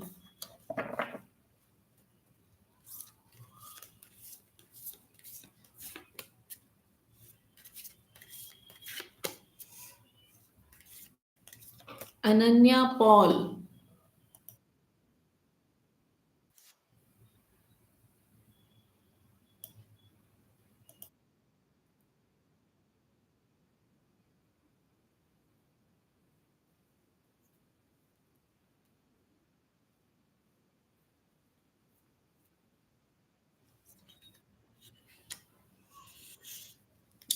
Ananya Paul.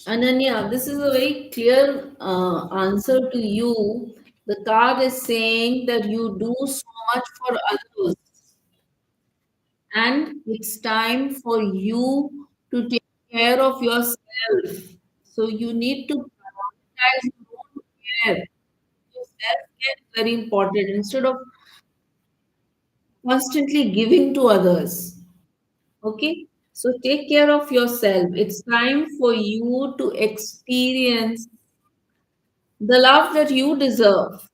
Ananya, this is a very clear answer to you. The card is saying that you do so much for others, and it's time for you to take care of yourself. So you need to prioritize your own care. Your self-care is very important instead of constantly giving to others. Okay? So take care of yourself. It's time for you to experience the love that you deserve.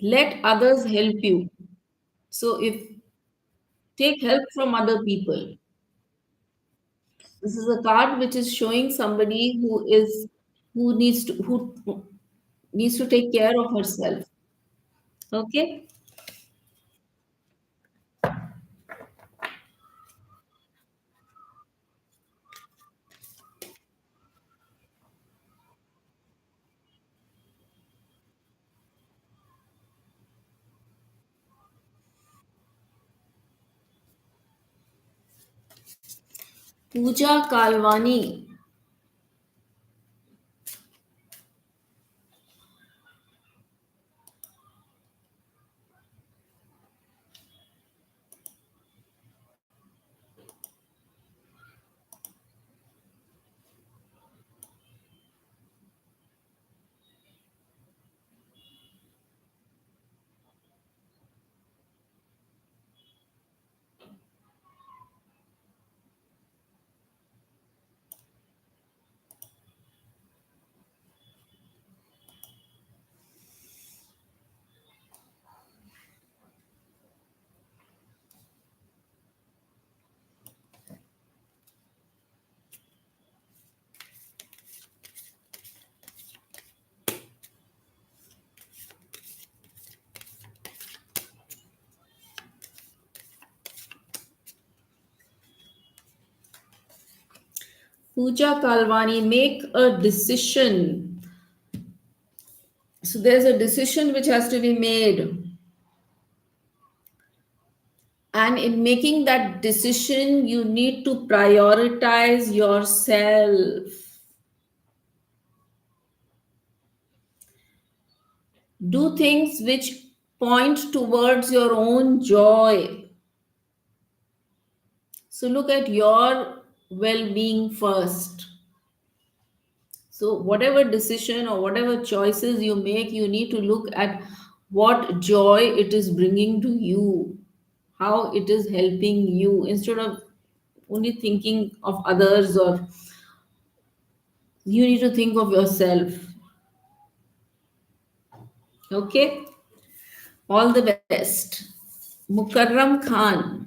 Let others help you. So if take help from other people. This is a card which is showing somebody who needs to take care of herself. Okay? Pooja Kalwani. Pooja Kalwani, make a decision. So there's a decision which has to be made. And in making that decision, you need to prioritize yourself. Do things which point towards your own joy. So look at your well being first. So, whatever decision or whatever choices you make, you need to look at what joy it is bringing to you, how it is helping you, instead of only thinking of others, or you need to think of yourself. Okay? All the best. Mukarram Khan.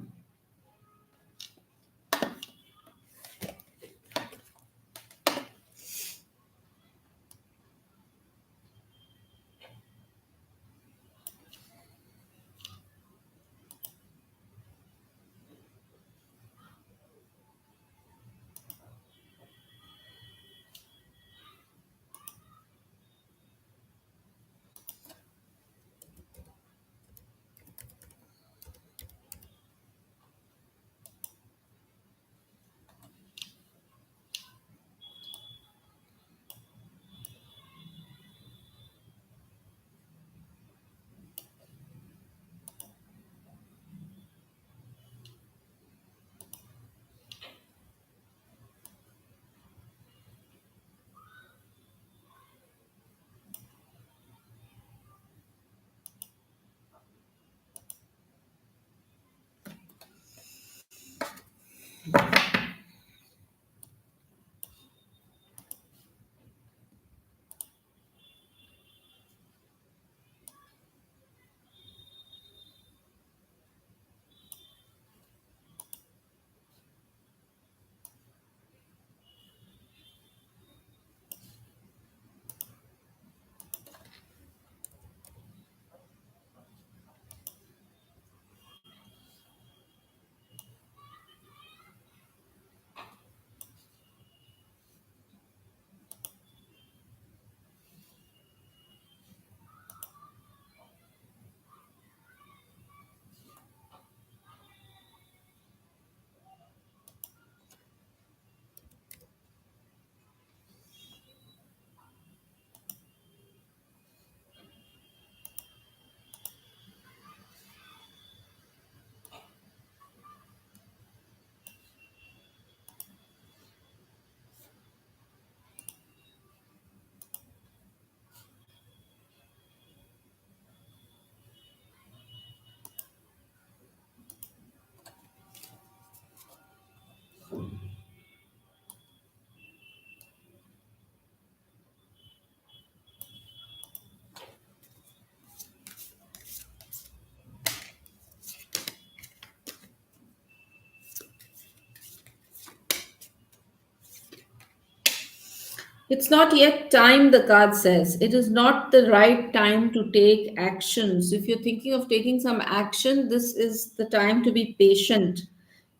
It's not yet time, the card says. It is not the right time to take actions. If you're thinking of taking some action, this is the time to be patient.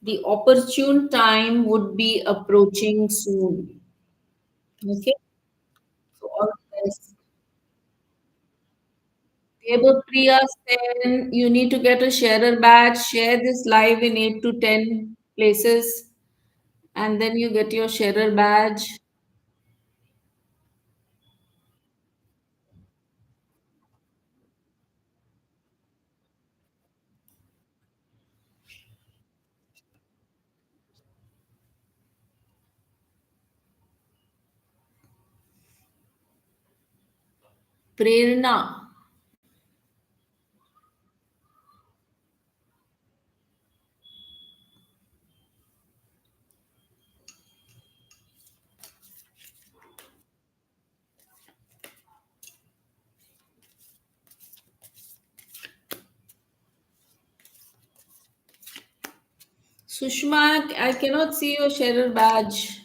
The opportune time would be approaching soon. Okay, so all the best. Priya said you need to get a sharer badge, share this live in 8 to 10 places, and then you get your sharer badge. Prerna. Sushma, I cannot see your sharer badge.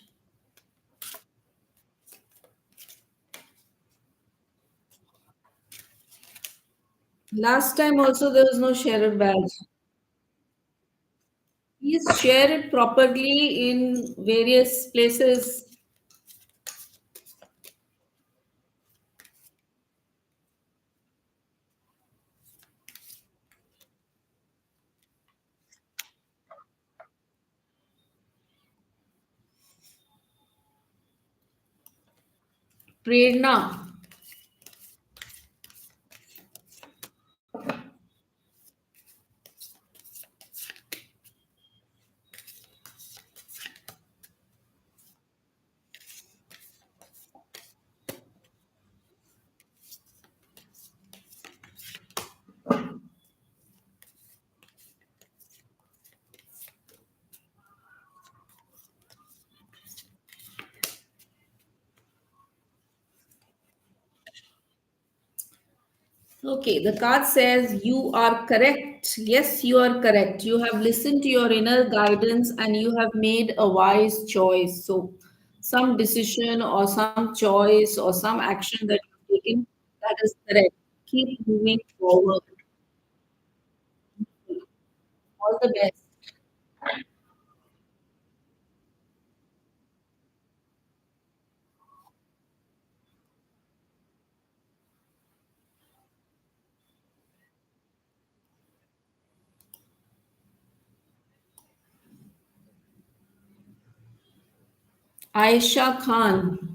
Last time also there was no sharer badge. Please share it properly in various places. Prerna. Okay, the card says you are correct. Yes, you are correct. You have listened to your inner guidance and you have made a wise choice. So, some decision or some choice or some action that you've taken, that is correct. Keep moving forward. All the best. Aisha Khan.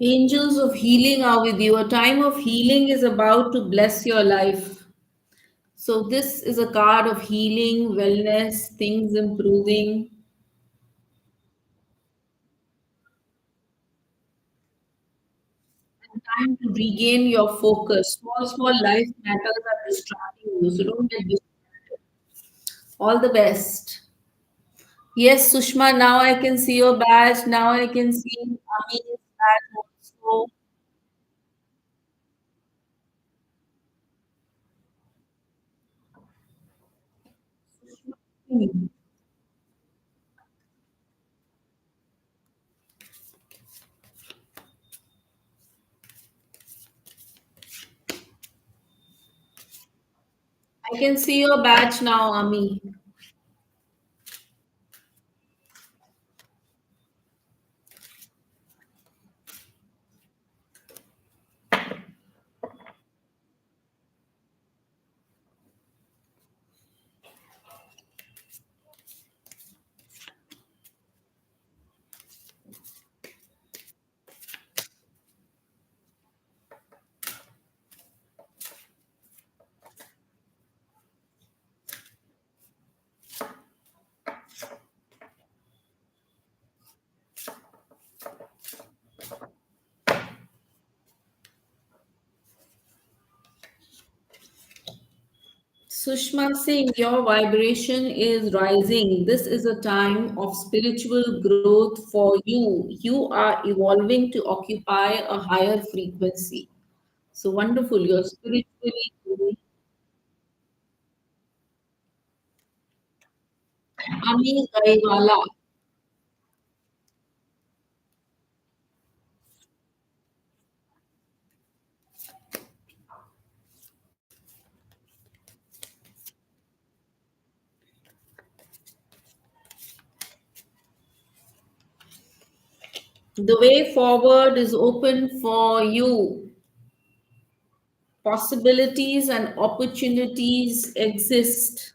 Angels of healing are with you. A time of healing is about to bless your life. So, this is a card of healing, wellness, things improving, and time to regain your focus. Small life matters are distracting you, so don't get distracted. All the best. Yes, Sushma, now I can see your badge. Now I can see Amin's badge also. I can see your badge now, Ami. Sushma Singh, your vibration is rising. This is a time of spiritual growth for you. You are evolving to occupy a higher frequency. So wonderful. You're spiritually growing. Ami Gaiwala. The way forward is open for you. Possibilities and opportunities exist.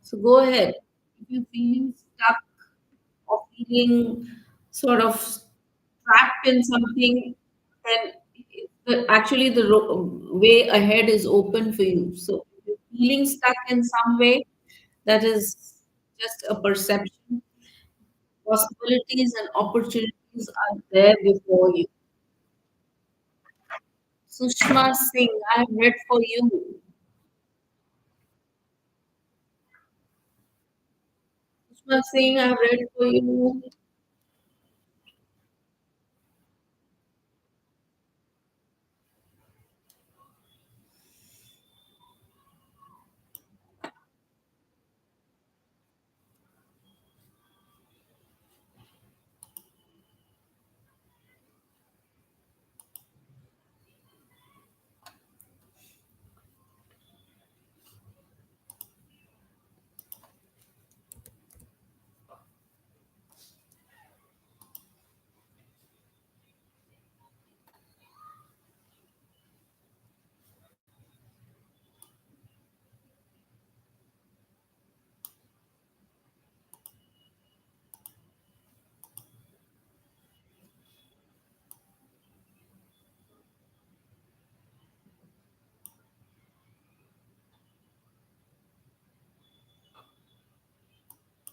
So go ahead. If you're feeling stuck or feeling sort of trapped in something, then actually the way ahead is open for you. So if you're feeling stuck in some way, that is just a perception. Possibilities and opportunities are there before you. Sushma Singh, I have read for you. Sushma Singh, I have read for you.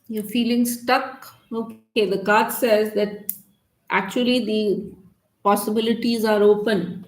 You're feeling stuck. Okay, the card says that actually the possibilities are open.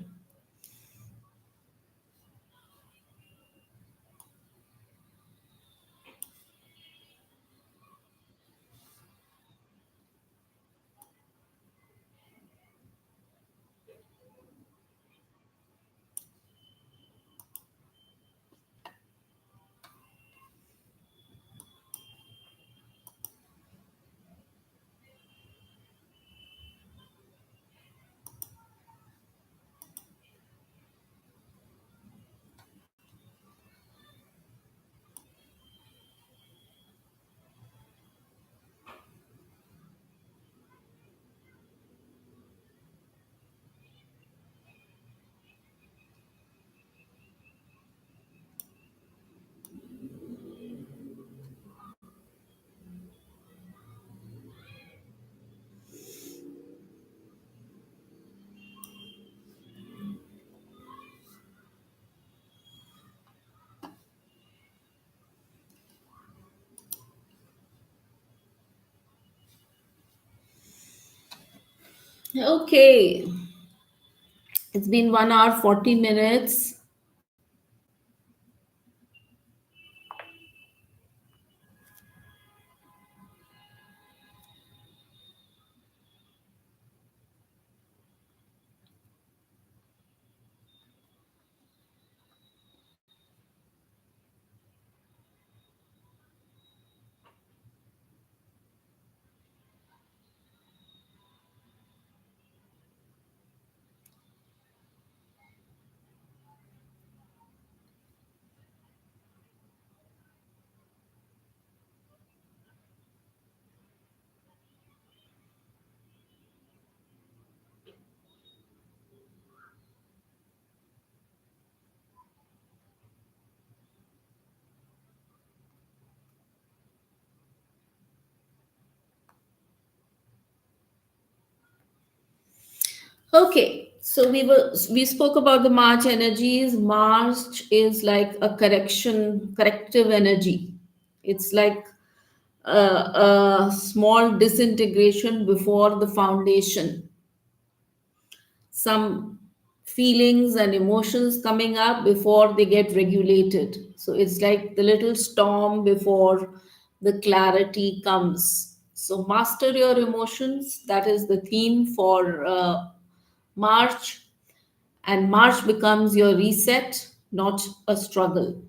Okay, it's been 1 hour, 40 minutes. Okay, so we spoke about the March energies. March is like a corrective energy. It's like a small disintegration before the foundation. Some feelings and emotions coming up before they get regulated. So it's like the little storm before the clarity comes. So master your emotions. That is the theme for March. And March becomes your reset, not a struggle.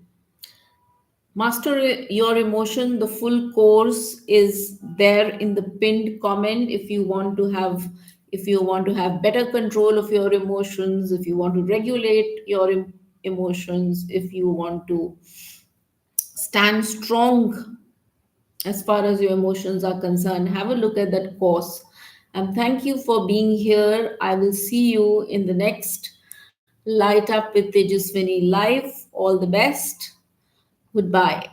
Master your emotion. The full course is there in the pinned comment. If you want to have better control of your emotions, if you want to regulate your emotions, if you want to stand strong as far as your emotions are concerned, have a look at that course. And thank you for being here. I will see you in the next Light Up with Tejaswini live. All the best. Goodbye.